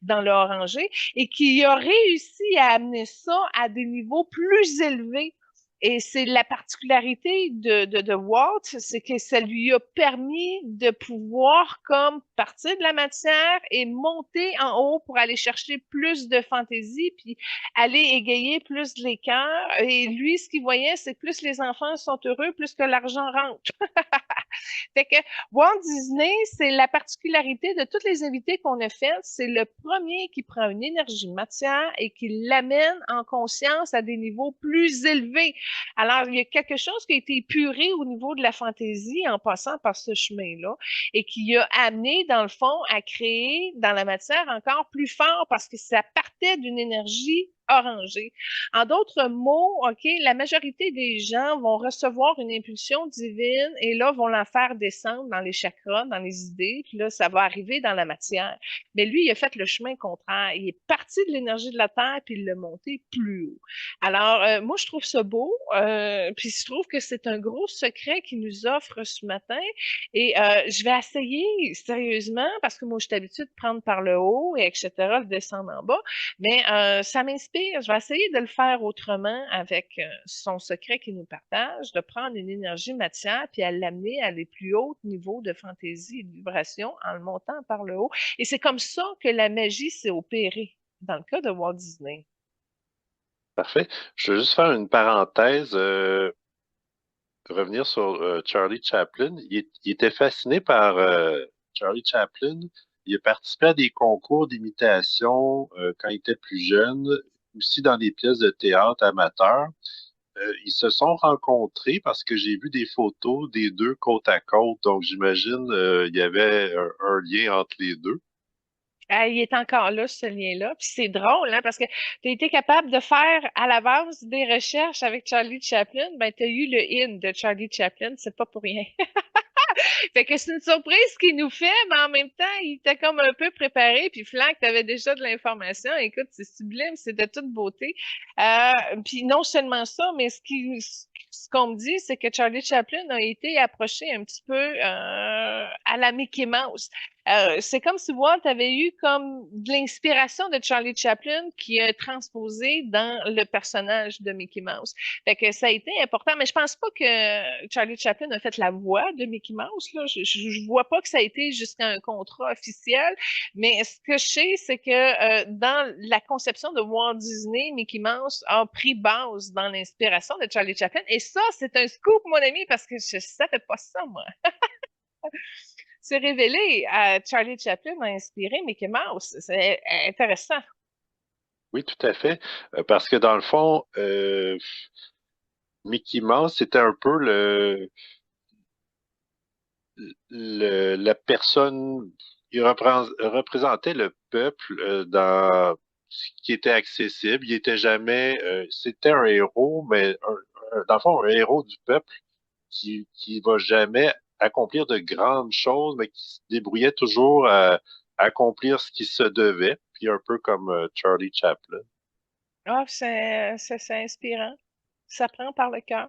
dans le orangé, et qui a réussi à amener ça à des niveaux plus élevés. Et c'est la particularité de Walt, c'est que ça lui a permis de pouvoir comme partir de la matière et monter en haut pour aller chercher plus de fantaisie, puis aller égayer plus les cœurs. Et lui, ce qu'il voyait, c'est que plus les enfants sont heureux, plus que l'argent rentre. Fait que Walt Disney, c'est la particularité de toutes les invités qu'on a faites, c'est le premier qui prend une énergie matière et qui l'amène en conscience à des niveaux plus élevés. Alors, il y a quelque chose qui a été épuré au niveau de la fantaisie en passant par ce chemin-là et qui a amené, dans le fond, à créer dans la matière encore plus fort parce que ça partait d'une énergie orangée. En d'autres mots, OK, la majorité des gens vont recevoir une impulsion divine et là, vont la faire descendre dans les chakras, dans les idées, puis là, ça va arriver dans la matière. Mais lui, il a fait le chemin contraire. Il est parti de l'énergie de la Terre, puis il l'a monté plus haut. Alors, moi, je trouve ça beau, puis je trouve que c'est un gros secret qu'il nous offre ce matin. Et je vais essayer sérieusement, parce que moi, je suis habituée de prendre par le haut, et etc., de descendre en bas. Mais ça m'inspire. Je vais essayer de le faire autrement avec son secret qu'il nous partage, de prendre une énergie matière puis à l'amener à les plus hauts niveaux de fantaisie et de vibration en le montant par le haut. Et c'est comme ça que la magie s'est opérée dans le cas de Walt Disney. Parfait. Je veux juste faire une parenthèse, revenir sur Charlie Chaplin. Il était fasciné par Charlie Chaplin. Il a participé à des concours d'imitation quand il était plus jeune, aussi dans des pièces de théâtre amateurs. Ils se sont rencontrés parce que j'ai vu des photos des deux côte à côte, donc j'imagine il y avait un lien entre les deux. Ah, il est encore là, ce lien-là. Puis c'est drôle, hein, parce que tu as été capable de faire à l'avance des recherches avec Charlie Chaplin. Ben, tu as eu le in de Charlie Chaplin, c'est pas pour rien. Fait que c'est une surprise qu'il nous fait, mais en même temps, il était comme un peu préparé, puis Flank, t'avais déjà de l'information. Écoute, c'est sublime, c'est de toute beauté. Puis non seulement ça, mais ce qu'on me dit, c'est que Charlie Chaplin a été approché un petit peu à la Mickey Mouse. C'est comme si Walt avait eu comme de l'inspiration de Charlie Chaplin qui a transposé dans le personnage de Mickey Mouse. Fait que ça a été important, mais je pense pas que Charlie Chaplin a fait la voix de Mickey Mouse, là. Je vois pas que ça a été jusqu'à un contrat officiel, mais ce que je sais, c'est que dans la conception de Walt Disney, Mickey Mouse a pris base dans l'inspiration de Charlie Chaplin. Et ça, c'est un scoop, mon ami, parce que je savais pas ça, moi. C'est révélé, Charlie Chaplin a inspiré Mickey Mouse. C'est intéressant. Oui, tout à fait. Parce que dans le fond, Mickey Mouse, c'était un peu la personne, il représentait le peuple dans ce qui était accessible. Il était jamais, c'était un héros, mais dans le fond, un héros du peuple qui va jamais accomplir de grandes choses, mais qui se débrouillait toujours à accomplir ce qui se devait, puis un peu comme Charlie Chaplin. Ah, c'est inspirant. Ça prend par le cœur.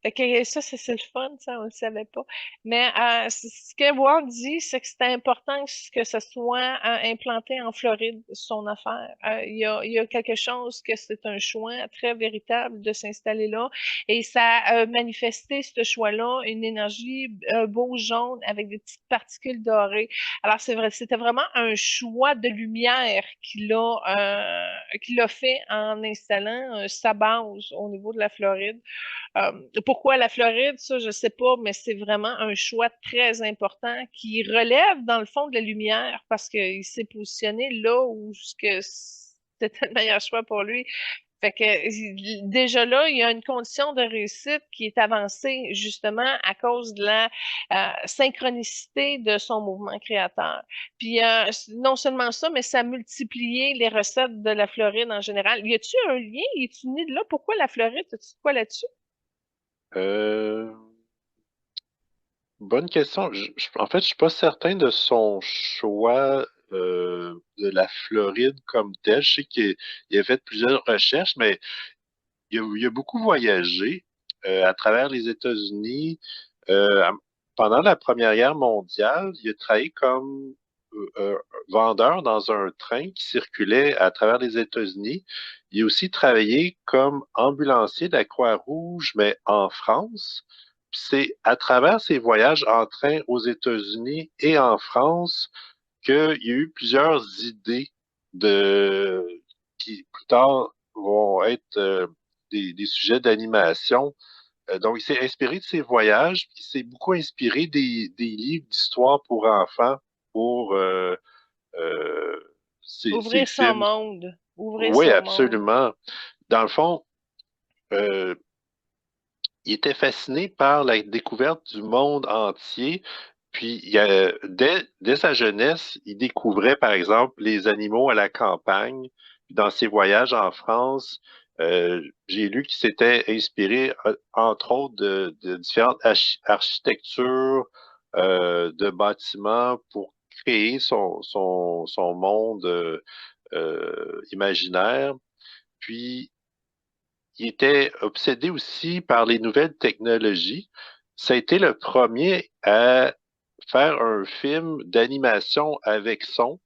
Fait que ça, c'est le fun, ça, on le savait pas. Mais ce que Ward dit, c'est que c'était important que ce soit implanté en Floride, son affaire. Il y a quelque chose que c'est un choix très véritable de s'installer là. Et ça a manifesté, ce choix-là, une énergie beau jaune avec des petites particules dorées. Alors, c'est vrai, c'était vraiment un choix de lumière qu'il a fait en installant sa base au niveau de la Floride. Pourquoi la Floride, ça, je sais pas, mais c'est vraiment un choix très important qui relève dans le fond de la lumière parce qu'il s'est positionné là où c'était le meilleur choix pour lui. Fait que déjà là, il y a une condition de réussite qui est avancée justement à cause de la synchronicité de son mouvement créateur. Puis non seulement ça, mais ça a multiplié les recettes de la Floride en général. Y a-tu un lien? Y est-tu né de là? Pourquoi la Floride? As-tu quoi là-dessus? Euh, Bonne question. En fait, je suis pas certain de son choix de la Floride comme tel. Je sais qu'il a fait plusieurs recherches, mais il a beaucoup voyagé à travers les États-Unis. Euh, Pendant la Première Guerre mondiale, il a travaillé comme vendeur dans un train qui circulait à travers les États-Unis. Il a aussi travaillé comme ambulancier de la Croix-Rouge, mais en France. Puis c'est à travers ses voyages en train aux États-Unis et en France qu'il y a eu plusieurs idées de qui plus tard vont être des sujets d'animation. Donc, il s'est inspiré de ses voyages, puis il s'est beaucoup inspiré des livres d'histoire pour enfants pour ses Ouvrir son films. monde. Ouvrir Oui, son monde. absolument. Dans le fond, euh, il était fasciné par la découverte du monde entier. Puis, dès sa jeunesse, il découvrait, par exemple, les animaux à la campagne. Puis dans ses voyages en France, j'ai lu qu'il s'était inspiré, entre autres, de différentes architectures de bâtiments pour créer son monde imaginaire. Puis, il était obsédé aussi par les nouvelles technologies. Ça a été le premier à faire un film d'animation avec son,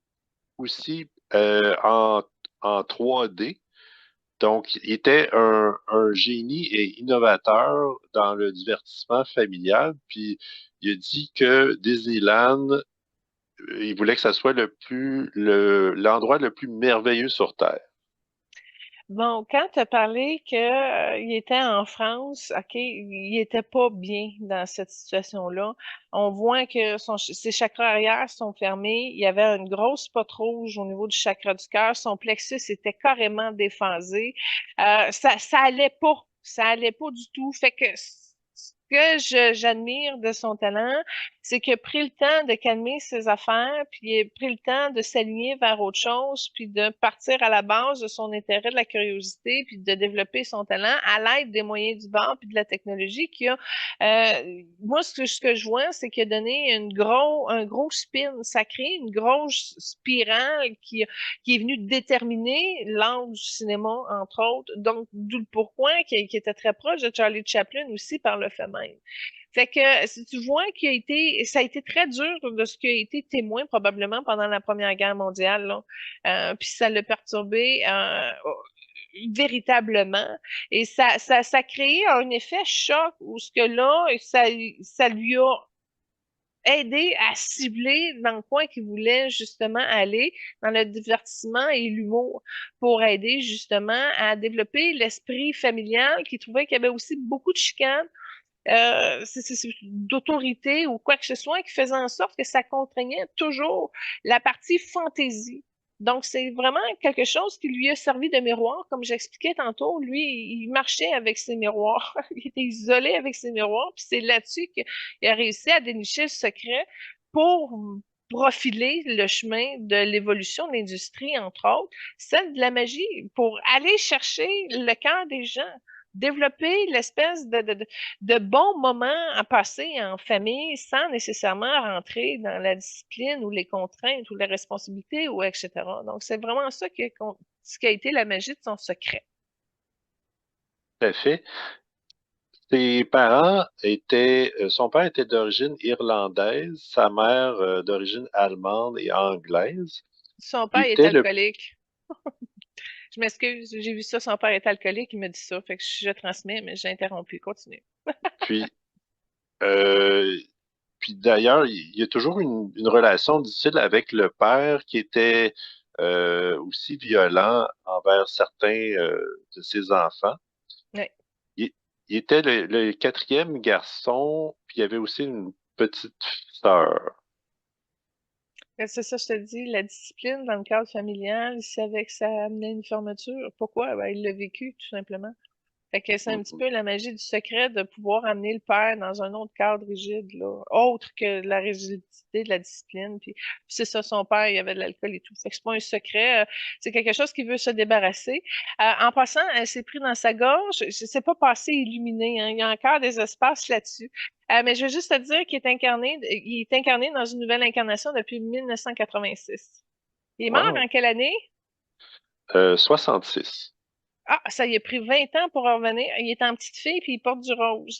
aussi en 3D. Donc, il était un génie et innovateur dans le divertissement familial. Puis, il a dit que Disneyland, il voulait que ça soit l'endroit le plus merveilleux sur Terre. Bon, quand tu as parlé que, il était en France, OK, il était pas bien dans cette situation-là. On voit que ses chakras arrière sont fermés. Il y avait une grosse spot rouge au niveau du chakra du cœur. Son plexus était carrément déphasé. Ça allait pas. Ça allait pas du tout. Fait que ce que j'admire de son talent, c'est qu'il a pris le temps de calmer ses affaires, puis il a pris le temps de s'aligner vers autre chose, puis de partir à la base de son intérêt, de la curiosité, puis de développer son talent à l'aide des moyens du bord, puis de la technologie qui a. Moi, ce que je vois, c'est qu'il a donné un gros spin. Ça crée une grosse spirale qui est venue déterminer l'art du cinéma, entre autres. Donc, d'où le pourquoi qui était très proche de Charlie Chaplin aussi par le fait même. même. Fait que si tu vois ça a été très dur de ce qui a été témoin probablement pendant la Première Guerre mondiale, là. Puis ça l'a perturbé véritablement. Et ça a créé un effet choc où ce que là, ça lui a aidé à cibler dans le coin qu'il voulait justement aller, dans le divertissement et l'humour, pour aider justement à développer l'esprit familial, qui trouvait qu'il y avait aussi beaucoup de chicanes d'autorité ou quoi que ce soit qui faisait en sorte que ça contraignait toujours la partie fantaisie. Donc, c'est vraiment quelque chose qui lui a servi de miroir. Comme j'expliquais tantôt, lui, il marchait avec ses miroirs. Il était isolé avec ses miroirs. Puis c'est là-dessus qu'il a réussi à dénicher le secret pour profiler le chemin de l'évolution de l'industrie, entre autres, celle de la magie, pour aller chercher le cœur des gens, développer l'espèce de bons moments à passer en famille sans nécessairement rentrer dans la discipline ou les contraintes ou les responsabilités ou etc. Donc, c'est vraiment ça ce qui a été la magie de son secret. Tout à fait. Son père était d'origine irlandaise, sa mère d'origine allemande et anglaise. Son Il père est était le, alcoolique. Je m'excuse, j'ai vu ça, son père est alcoolique, il me dit ça, fait que je transmets, mais j'ai interrompu. Continue. puis, euh, puis d'ailleurs, il y a toujours une relation difficile avec le père qui était aussi violent envers certains de ses enfants. Ouais. Il, il était le quatrième garçon, puis il y avait aussi une petite sœur. C'est ça, je te dis, la discipline dans le cadre familial, il savait que ça amenait une fermeture. Pourquoi? Ben, il l'a vécu, tout simplement. Fait que c'est un petit Mhm. peu la magie du secret de pouvoir amener le père dans un autre cadre rigide, là, autre que la rigidité de la discipline. Puis c'est ça, son père, il avait de l'alcool et tout. Fait que c'est pas un secret, c'est quelque chose qu'il veut se débarrasser. En passant, elle s'est pris dans sa gorge. Je sais pas passé illuminé, hein, il y a encore des espaces là-dessus. Mais je veux juste te dire il est incarné dans une nouvelle incarnation depuis 1986. Il est mort Wow. en quelle année? 66. Ah, ça y a pris 20 ans pour revenir. Il est en petite fille puis il porte du rose.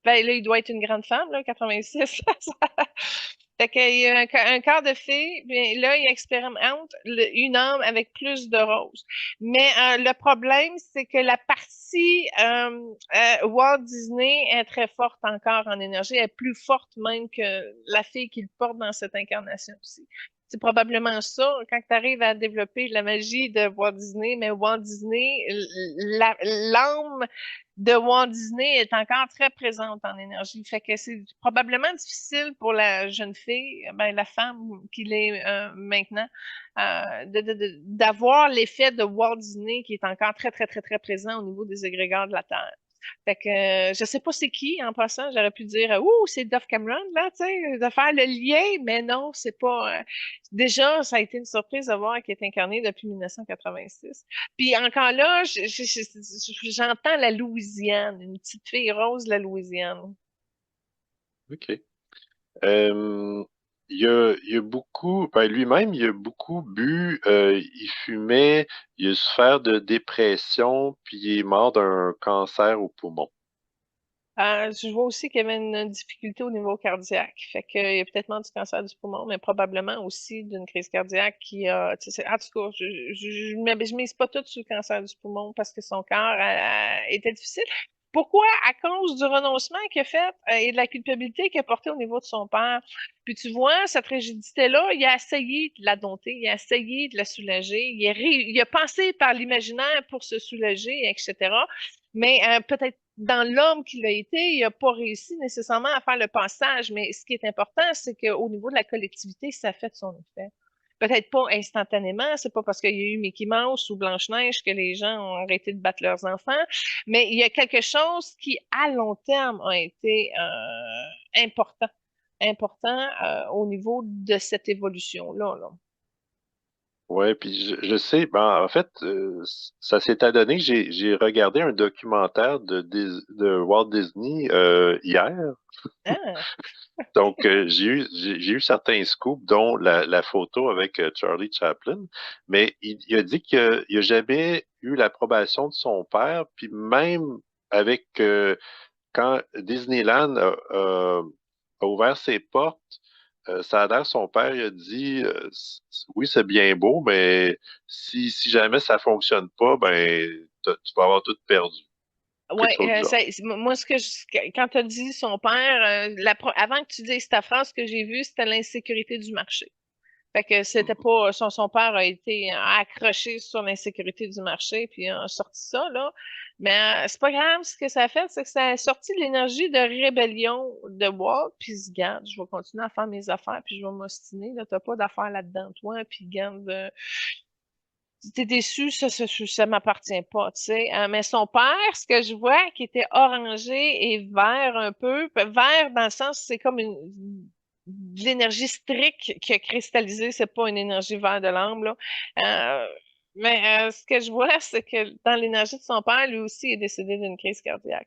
Ben là, il doit être une grande femme, là, 86. Fait qu'il y a un quart de fille, puis là, il expérimente une âme avec plus de rose. Mais le problème, c'est que la partie Walt Disney est très forte encore en énergie. Elle est plus forte même que la fille qu'il porte dans cette incarnation aussi. C'est probablement ça, quand tu arrives à développer la magie de Walt Disney, mais Walt Disney, l'âme de Walt Disney est encore très présente en énergie. Fait que c'est probablement difficile pour la jeune fille, ben, la femme qu'il est maintenant, d'avoir l'effet de Walt Disney qui est encore très, très, très, très présent au niveau des égrégores de la Terre. Fait que je sais pas c'est qui en passant, j'aurais pu dire ouh, c'est Dove Cameron là, tu sais, de faire le lien, mais non, c'est pas déjà ça a été une surprise de voir qu'il est incarné depuis 1986. Puis encore là, j'entends la Louisiane, une petite fille rose de la Louisiane. OK. Il y a beaucoup, ben lui-même, il a beaucoup bu, il fumait, il a souffert de dépression, puis il est mort d'un cancer au poumon. Je vois aussi qu'il y avait une difficulté au niveau cardiaque. Fait qu'il y a peut-être moins du cancer du poumon, mais probablement aussi d'une crise cardiaque qui a. En tout cas, je mise pas tout sur le cancer du poumon parce que son cœur était difficile. Pourquoi? À cause du renoncement qu'il a fait et de la culpabilité qu'il a portée au niveau de son père. Puis tu vois, cette rigidité-là, il a essayé de la dompter, il a essayé de la soulager, il a pensé par l'imaginaire pour se soulager, etc. Mais peut-être dans l'homme qu'il a été, il n'a pas réussi nécessairement à faire le passage. Mais ce qui est important, c'est qu'au niveau de la collectivité, ça a fait son effet. Peut-être pas instantanément, c'est pas parce qu'il y a eu Mickey Mouse ou Blanche-Neige que les gens ont arrêté de battre leurs enfants, mais il y a quelque chose qui, à long terme, a été important, important au niveau de cette évolution-là. Là. Ouais, puis je sais, ben, en fait, ça s'est adonné que j'ai regardé un documentaire de Walt Disney hier. Ah, Donc, j'ai eu certains scoops, dont la photo avec Charlie Chaplin, mais il a dit qu'il n'a jamais eu l'approbation de son père, puis même avec quand Disneyland a ouvert ses portes, ça a l'air, son père il a dit oui, c'est bien beau, mais si jamais ça fonctionne pas, ben tu vas avoir tout perdu. Quelque Ouais, chose du genre. moi, quand tu as dit son père, avant que tu dises ta phrase, ce que j'ai vu, c'était l'insécurité du marché. Fait que c'était Mhm. pas, son père a été accroché sur l'insécurité du marché, puis a sorti ça, là. Mais c'est pas grave, ce que ça a fait, c'est que ça a sorti de l'énergie de rébellion de Walt, puis se garde, je vais continuer à faire mes affaires, puis je vais m'ostiner, là, t'as pas d'affaires là-dedans, toi, puis garde, si t'es déçu, ça m'appartient pas, tu sais. Mais son père, ce que je vois, qui était orangé et vert un peu, vert dans le sens, c'est comme de l'énergie stricte qui a cristallisé, c'est pas une énergie vert de l'âme, là. Euh, mais ce que je vois, c'est que dans l'énergie de son père, lui aussi est décédé d'une crise cardiaque.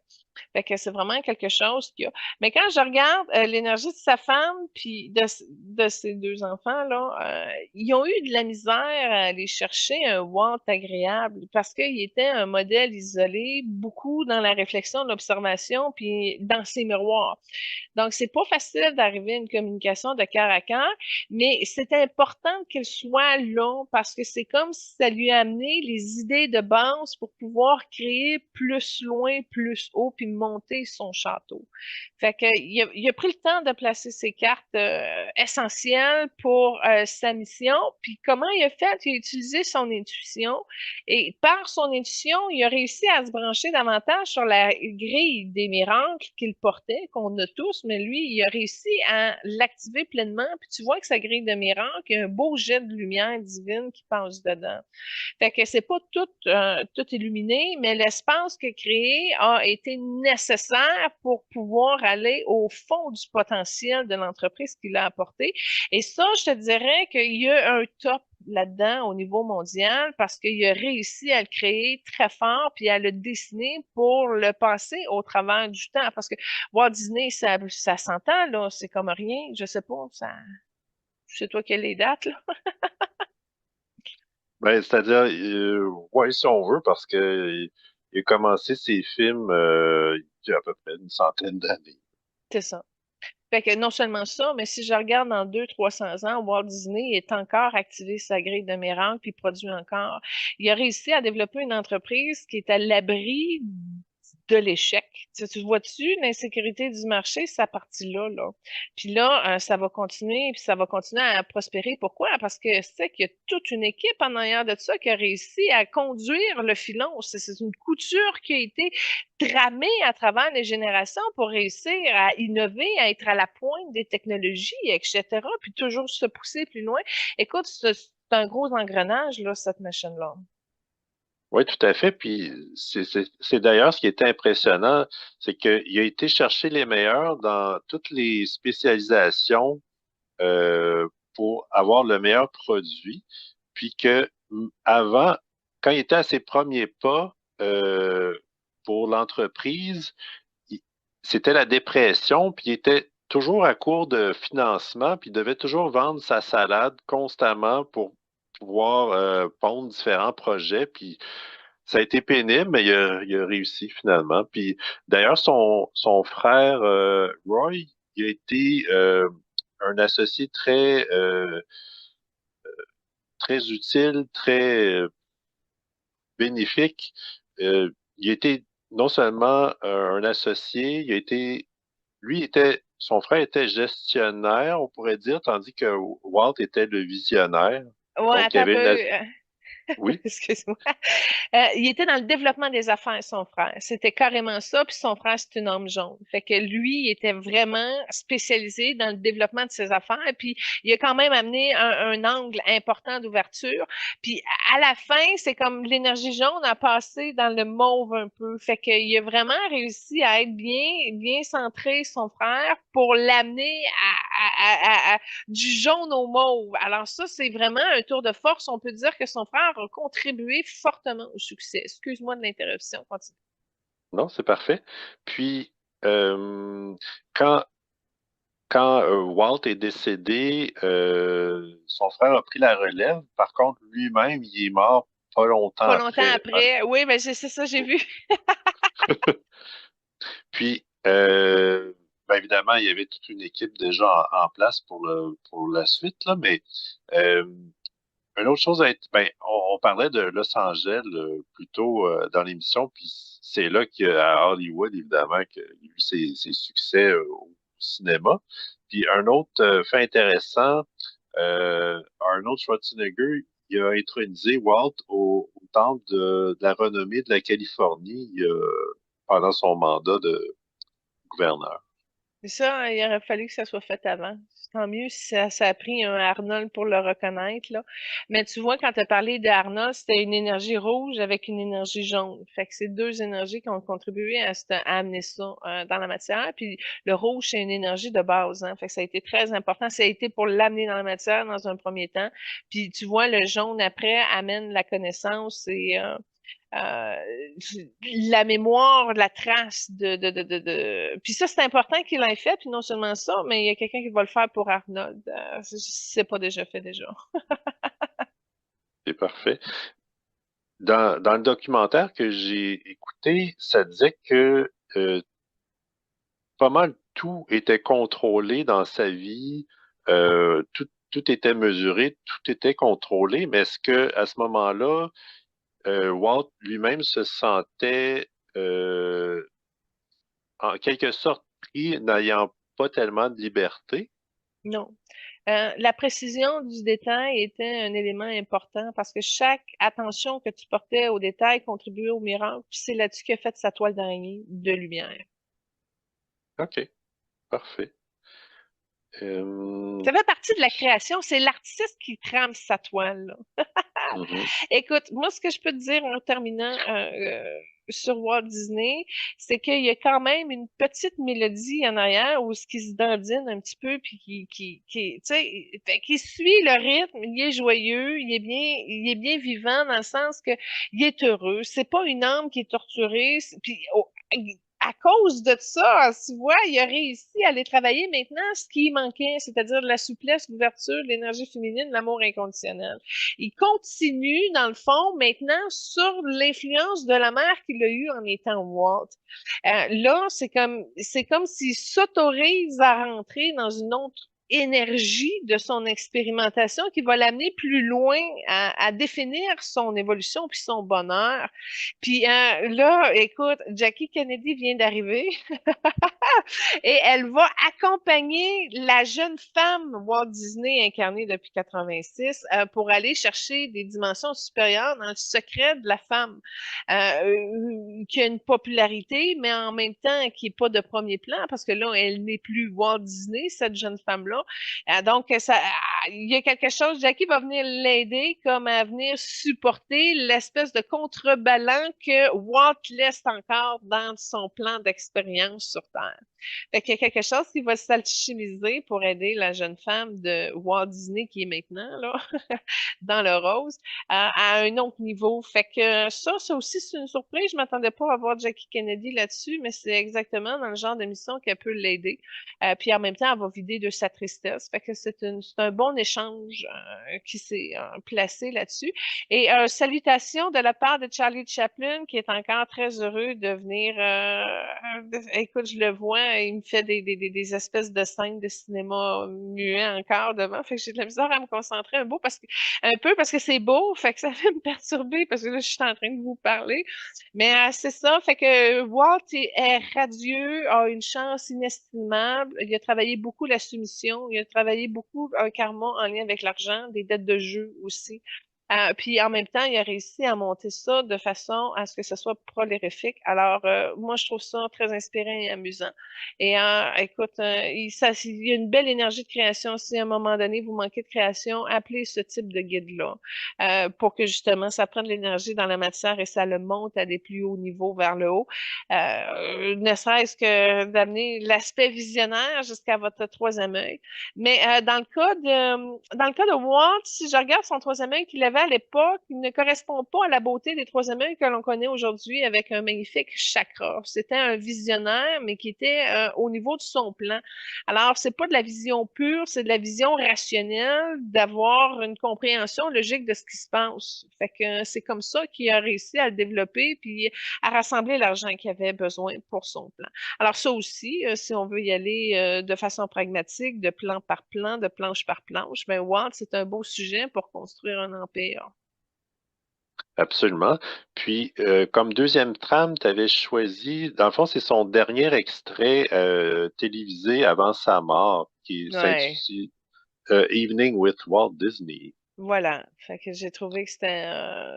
Fait que c'est vraiment quelque chose qu'il y a. Mais quand je regarde l'énergie de sa femme puis de ses deux enfants, là, ils ont eu de la misère à aller chercher un Walt agréable parce qu'il était un modèle isolé, beaucoup dans la réflexion, l'observation, puis dans ses miroirs. Donc, c'est pas facile d'arriver à une communication de cœur à cœur, mais c'est important qu'elle soit là parce que c'est comme si ça lui a amené les idées de base pour pouvoir créer plus loin, plus haut, puis monter son château. Fait que, il a pris le temps de placer ses cartes essentielles pour sa mission. Puis comment il a fait? Il a utilisé son intuition et par son intuition, il a réussi à se brancher davantage sur la grille des miracles qu'il portait, qu'on a tous, mais lui, il a réussi à l'activer pleinement. Puis tu vois que sa grille de miracles, il y a un beau jet de lumière divine qui passe dedans. Fait que c'est pas tout illuminé, mais l'espace qu'il a créé a été nécessaire pour pouvoir aller au fond du potentiel de l'entreprise qu'il a apporté. Et ça, je te dirais qu'il y a un top là-dedans au niveau mondial parce qu'il a réussi à le créer très fort puis à le dessiner pour le passer au travers du temps. Parce que Walt Disney, ça s'entend, là, c'est comme rien. Je sais pas, ça, c'est toi qui as les dates, là. Ben, c'est-à-dire, ouais, si on veut, parce que il a commencé ses films il y a à peu près une centaine d'années. C'est ça. Fait que non seulement ça, mais si je regarde dans 200-300 ans, Walt Disney est encore activé sa grille de miracles puis produit encore. Il a réussi à développer une entreprise qui est à l'abri de l'échec. Tu vois-tu, l'insécurité du marché, ça partie là, là. Puis là, ça va continuer, puis ça va continuer à prospérer. Pourquoi? Parce que c'est qu'il y a toute une équipe en arrière de ça qui a réussi à conduire le filon. C'est une couture qui a été tramée à travers les générations pour réussir à innover, à être à la pointe des technologies, etc., puis toujours se pousser plus loin. Écoute, c'est un gros engrenage, là, cette machine-là. Oui, tout à fait. Puis c'est d'ailleurs ce qui était impressionnant, c'est qu'il a été chercher les meilleurs dans toutes les spécialisations euh, pour avoir le meilleur produit. Puis que avant, quand il était à ses premiers pas pour l'entreprise, il- c'était la dépression, puis il était toujours à court de financement, puis il devait toujours vendre sa salade constamment pour pouvoir pondre différents projets. Puis ça a été pénible, mais il a réussi finalement. Puis d'ailleurs, son frère Roy, il a été un associé très utile, très bénéfique. Il était non seulement un associé, son frère était gestionnaire, on pourrait dire, tandis que Walt était le visionnaire. Ouais, Donc, il y attends un avait peu. oui, Excuse-moi. Il était dans le développement des affaires, son frère. C'était carrément ça, puis son frère, c'est une homme jaune. Fait que lui, il était vraiment spécialisé dans le développement de ses affaires, puis il a quand même amené un angle important d'ouverture. Puis à la fin, c'est comme l'énergie jaune a passé dans le mauve un peu. Fait qu'il a vraiment réussi à être bien centré, son frère, pour l'amener du jaune au mauve. Alors ça, c'est vraiment un tour de force. On peut dire que son frère a contribué fortement au succès. Excuse-moi de l'interruption. Continue. non, c'est parfait. Puis, euh, quand, quand Walt est décédé, son frère a pris la relève. Par contre, lui-même, il est mort pas longtemps Pas longtemps après. après. Oui, mais c'est ça, j'ai vu. Puis, Euh, ben évidemment, il y avait toute une équipe déjà en place pour la suite, là, mais euh, une autre chose à être, ben, on parlait de Los Angeles plus tôt dans l'émission, puis c'est là qu'à Hollywood, évidemment, qu'il y a eu ses succès au cinéma. Puis un autre fait intéressant, Arnold Schwarzenegger, il a intronisé Walt au temple de la renommée de la Californie pendant son mandat de gouverneur. C'est ça, il aurait fallu que ça soit fait avant. Tant mieux si ça a pris un Arnold pour le reconnaître, là. Mais tu vois, quand tu as parlé d'Arnold, c'était une énergie rouge avec une énergie jaune. Fait que c'est deux énergies qui ont contribué à amener ça dans la matière. Puis le rouge, c'est une énergie de base, hein. Fait que ça a été très important. Ça a été pour l'amener dans la matière dans un premier temps. Puis tu vois, le jaune après amène la connaissance et euh, la mémoire, la trace Puis ça, c'est important qu'il l'ait fait, puis non seulement ça, mais il y a quelqu'un qui va le faire pour Arnold. C'est pas déjà fait déjà. C'est parfait. Dans le documentaire que j'ai écouté, ça disait que pas mal tout était contrôlé dans sa vie, tout était mesuré, tout était contrôlé, mais est-ce que à ce moment-là, Walt lui-même se sentait en quelque sorte pris, n'ayant pas tellement de liberté? Non. La précision du détail était un élément important parce que chaque attention que tu portais au détail contribuait au miracle, puis c'est là-dessus qu'il a fait sa toile d'araignée de lumière. OK, parfait. Euh, Ça fait partie de la création, c'est l'artiste qui trame sa toile, là. mhm. Écoute, moi, ce que je peux te dire en terminant sur Walt Disney, c'est qu'il y a quand même une petite mélodie en arrière où ce qui se dandine un petit peu, puis tu sais, fait qu'il suit le rythme, il est joyeux, il est bien vivant dans le sens que il est heureux. C'est pas une âme qui est torturée, puis à cause de ça, tu vois, il a réussi à aller travailler maintenant ce qui manquait, c'est-à-dire de la souplesse, l'ouverture, l'énergie féminine, l'amour inconditionnel. Il continue, dans le fond, maintenant sur l'influence de la mère qu'il a eue en étant Walt. Là, c'est comme s'il s'autorise à rentrer dans une autre énergie de son expérimentation qui va l'amener plus loin à définir son évolution puis son bonheur. Puis là, écoute, Jackie Kennedy vient d'arriver. Et elle va accompagner la jeune femme Walt Disney incarnée depuis 86 pour aller chercher des dimensions supérieures dans le secret de la femme qui a une popularité, mais en même temps qui n'est pas de premier plan parce que là, elle n'est plus Walt Disney, cette jeune femme-là. Donc, il y a quelque chose, Jackie va venir l'aider comme à venir supporter l'espèce de contrebalan que Walt laisse encore dans son plan d'expérience sur Terre. Fait qu'il y a quelque chose qui va s'alchimiser pour aider la jeune femme de Walt Disney qui est maintenant là, dans le rose à un autre niveau. Fait que ça aussi, c'est une surprise. Je m'attendais pas à voir Jackie Kennedy là-dessus, mais c'est exactement dans le genre de mission qu'elle peut l'aider. Puis en même temps, elle va vider de sa tristesse. Fait que c'est un bon échange qui s'est placé là-dessus. Et salutations de la part de Charlie Chaplin, qui est encore très heureux de venir. Écoute, je le vois, il me fait des espèces de scènes de cinéma muet encore devant. Fait que j'ai de la misère à me concentrer un peu parce que c'est beau. Fait que ça fait me perturber parce que là, je suis en train de vous parler. Mais c'est ça. Fait que Walt est radieux, a une chance inestimable. Il a travaillé beaucoup la soumission. Il a travaillé beaucoup un karma en lien avec l'argent, des dettes de jeu aussi. Puis en même temps, il a réussi à monter ça de façon à ce que ce soit prolérifique. Alors, moi, je trouve ça très inspirant et amusant. Et écoute, il y a une belle énergie de création. Si à un moment donné, vous manquez de création, appelez ce type de guide-là pour que justement, ça prenne de l'énergie dans la matière et ça le monte à des plus hauts niveaux vers le haut. Ne serait-ce que d'amener l'aspect visionnaire jusqu'à votre troisième œil. Mais dans le cas de Walt, si je regarde son troisième œil qu'il avait avait à l'époque ne correspond pas à la beauté des troisième œils que l'on connaît aujourd'hui avec un magnifique chakra. C'était un visionnaire, mais qui était au niveau de son plan. Alors, c'est pas de la vision pure, c'est de la vision rationnelle, d'avoir une compréhension logique de ce qui se passe. Fait que c'est comme ça qu'il a réussi à le développer puis à rassembler l'argent qu'il avait besoin pour son plan. Alors ça aussi, si on veut y aller de façon pragmatique, de plan par plan, de planche par planche, ben Walt, c'est un beau sujet pour construire un empire. Absolument. Puis, comme deuxième trame, tu avais choisi, dans le fond, c'est son dernier extrait télévisé avant sa mort, qui Ouais, s'intitule Evening with Walt Disney. voilà. Fait que j'ai trouvé que c'était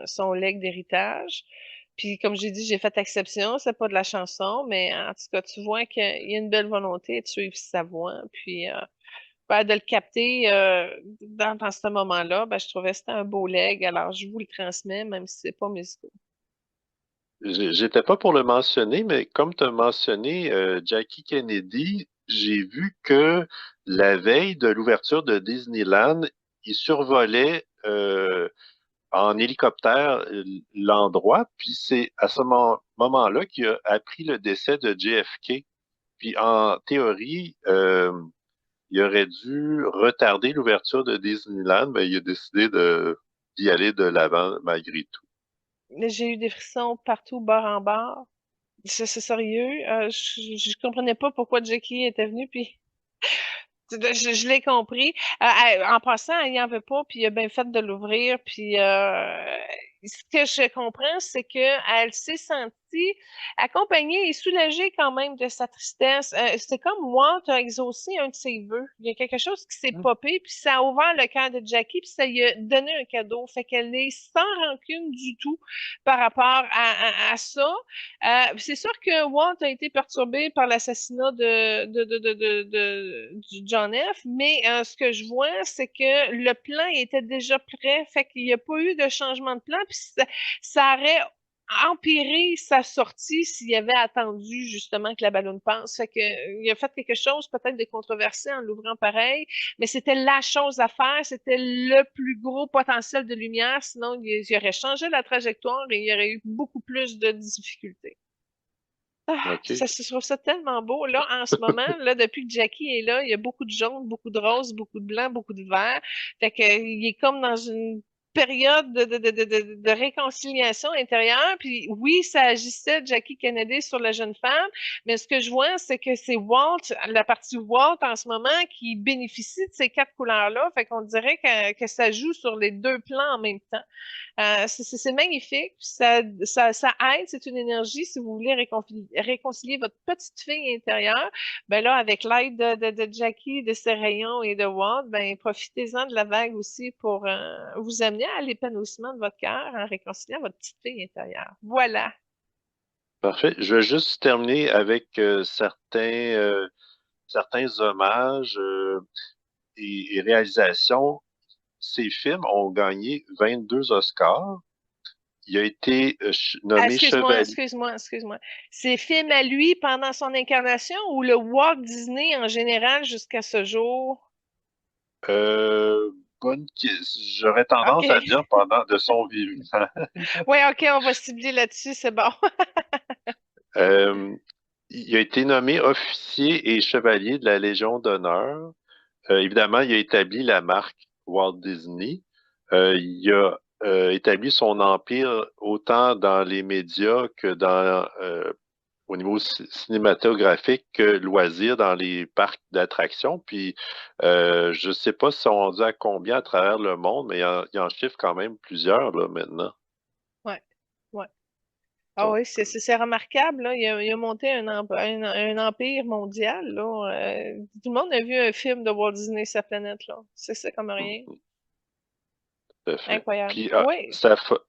son legs d'héritage. Puis comme j'ai dit, j'ai fait exception, c'est pas de la chanson, mais en tout cas, tu vois qu'il y a une belle volonté de suivre sa voix. Puis ben, de le capter dans ce moment-là, ben, je trouvais que c'était un beau leg. Alors, je vous le transmets, même si c'est pas musical. J'étais pas pour le mentionner, mais comme tu as mentionné Jackie Kennedy, j'ai vu que la veille de l'ouverture de Disneyland, il survolait en hélicoptère l'endroit, puis c'est à ce moment-là qu'il a appris le décès de JFK. Puis en théorie, il aurait dû retarder l'ouverture de Disneyland, mais il a décidé d'y aller de l'avant malgré tout. Mais j'ai eu des frissons partout, bord en bord. C'est sérieux. Je comprenais pas pourquoi Jackie était venu, puis je l'ai compris. En passant, il n'y en veut pas, puis il a bien fait de l'ouvrir. Puis ce que je comprends, c'est qu'elle s'est sentie accompagnée et soulagée quand même de sa tristesse. C'est comme Walt a exaucé un de ses vœux. Il y a quelque chose qui s'est popé, puis ça a ouvert le cœur de Jackie, puis ça lui a donné un cadeau. Fait qu'elle est sans rancune du tout par rapport à ça. C'est sûr que Walt a été perturbé par l'assassinat du John F., mais ce que je vois, c'est que le plan était déjà prêt, fait qu'il n'y a pas eu de changement de plan, puis ça aurait empiré sa sortie s'il avait attendu justement que la ballonne passe. Fait que, il a fait quelque chose peut-être de controversé en l'ouvrant pareil, mais c'était la chose à faire, c'était le plus gros potentiel de lumière, sinon il aurait changé la trajectoire et il y aurait eu beaucoup plus de difficultés. Ah, OK? je trouve ça tellement beau. Là, en ce moment, là, depuis que Jackie est là, il y a beaucoup de jaune, beaucoup de rose, beaucoup de blanc, beaucoup de vert. Fait que, il est comme dans une période de réconciliation intérieure. Puis oui, ça agissait Jackie Kennedy sur la jeune femme, mais ce que je vois, c'est que c'est Walt, la partie Walt en ce moment, qui bénéficie de ces quatre couleurs-là. Fait qu'on dirait que ça joue sur les deux plans en même temps. C'est magnifique. Ça aide, c'est une énergie. Si vous voulez réconcilier votre petite fille intérieure, ben là, avec l'aide de Jackie, de ses rayons et de Walt, ben profitez-en de la vague aussi pour vous amener à l'épanouissement de votre cœur en réconciliant votre petite fille intérieure. Voilà. Parfait. Je vais juste terminer avec certains hommages et réalisations. Ces films ont gagné 22 Oscars. Il a été nommé Excuse-moi, chevalier. excuse-moi, excuse-moi. C'est film à lui pendant son incarnation ou le Walt Disney en général jusqu'à ce jour? Euh, J'aurais tendance à OK. dire pendant de son vivant. Ouais, OK, on va cibler là-dessus, c'est bon. Euh, il a été nommé officier et chevalier de la Légion d'honneur. Évidemment, il a établi la marque Walt Disney. Il a établi son empire autant dans les médias que au niveau cinématographique que loisirs dans les parcs d'attractions. Puis, je ne sais pas si on dit à combien à travers le monde, mais il en chiffre quand même plusieurs là, maintenant. Ouais, ouais. Ah Donc, oui, c'est remarquable, là. Il a monté un empire mondial, là. Tout le monde a vu un film de Walt Disney, sa planète, là. C'est ça comme rien. tout à fait. Incroyable. Puis, Oui.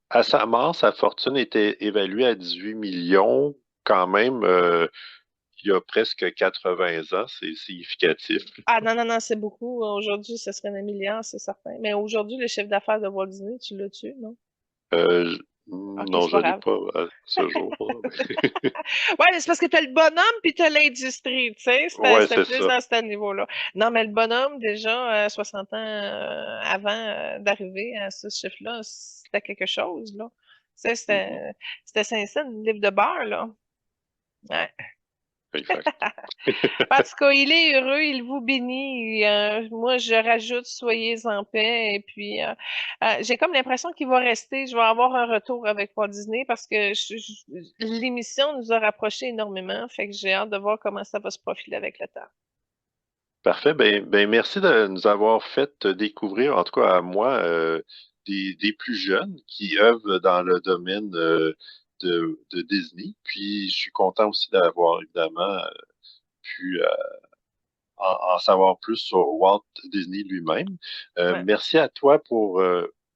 à sa mort, sa fortune était évaluée à 18 millions, quand même, il y a presque 80 ans. C'est significatif. Ah non, non, non, c'est beaucoup. Aujourd'hui, ce serait un milliard, c'est certain. Mais aujourd'hui, le chiffre d'affaires de Walt Disney, tu l'as tué, non? Euh, OK, Non, c'est je pas l'ai grave. pas à ce jour. Ouais, mais c'est parce que t'as le bonhomme puis t'as l'industrie, tu sais, Ouais, c'était c'est plus ça. dans ce niveau-là. Non, mais le bonhomme, déjà, 60 ans avant d'arriver à ce chiffre-là, c'était quelque chose, là. Tu sais, Mhm. c'était 500 le livre de beurre, là. Ouais. Exact. En tout cas, il est heureux, il vous bénit. Moi, je rajoute, soyez en paix. Et puis, j'ai comme l'impression qu'il va rester. Je vais avoir un retour avec Walt Disney parce que l'émission nous a rapprochés énormément. Fait que j'ai hâte de voir comment ça va se profiler avec le temps. Parfait. Ben, merci de nous avoir fait découvrir, en tout cas à moi, des plus jeunes qui œuvrent dans le domaine de Disney. Puis je suis content aussi d'avoir évidemment pu en savoir plus sur Walt Disney lui-même. Ouais. Merci à toi pour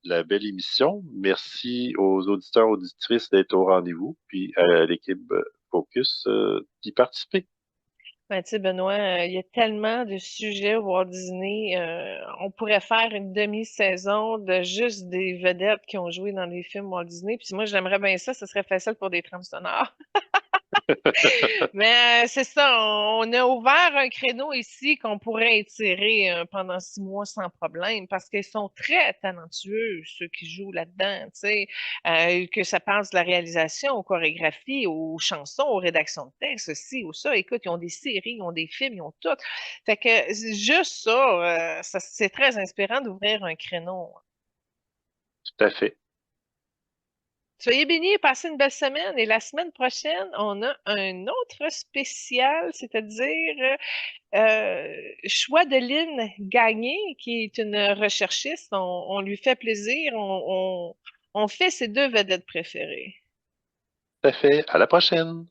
la belle émission. Merci aux auditeurs, auditrices d'être au rendez-vous, puis à l'équipe Focus d'y participer. Ben, tu sais, Benoît, il y a tellement de sujets au Walt Disney. On pourrait faire une demi-saison de juste des vedettes qui ont joué dans des films Walt Disney. Puis moi, j'aimerais bien ça. Ce serait facile pour des trames sonores. Mais c'est ça, on a ouvert un créneau ici qu'on pourrait étirer pendant 6 mois sans problème parce qu'ils sont très talentueux, ceux qui jouent là-dedans, tu sais, que ça passe de la réalisation aux chorégraphies, aux chansons, aux rédactions de texte aussi, ou ça. Écoute, ils ont des séries, ils ont des films, ils ont tout. Fait que juste ça, c'est très inspirant d'ouvrir un créneau. Tout à fait. Soyez bénis, passez une belle semaine. Et la semaine prochaine, on a un autre spécial, c'est-à-dire choix de Lynn Gagné, qui est une recherchiste. On lui fait plaisir. On fait ses deux vedettes préférées. Tout à fait. À la prochaine.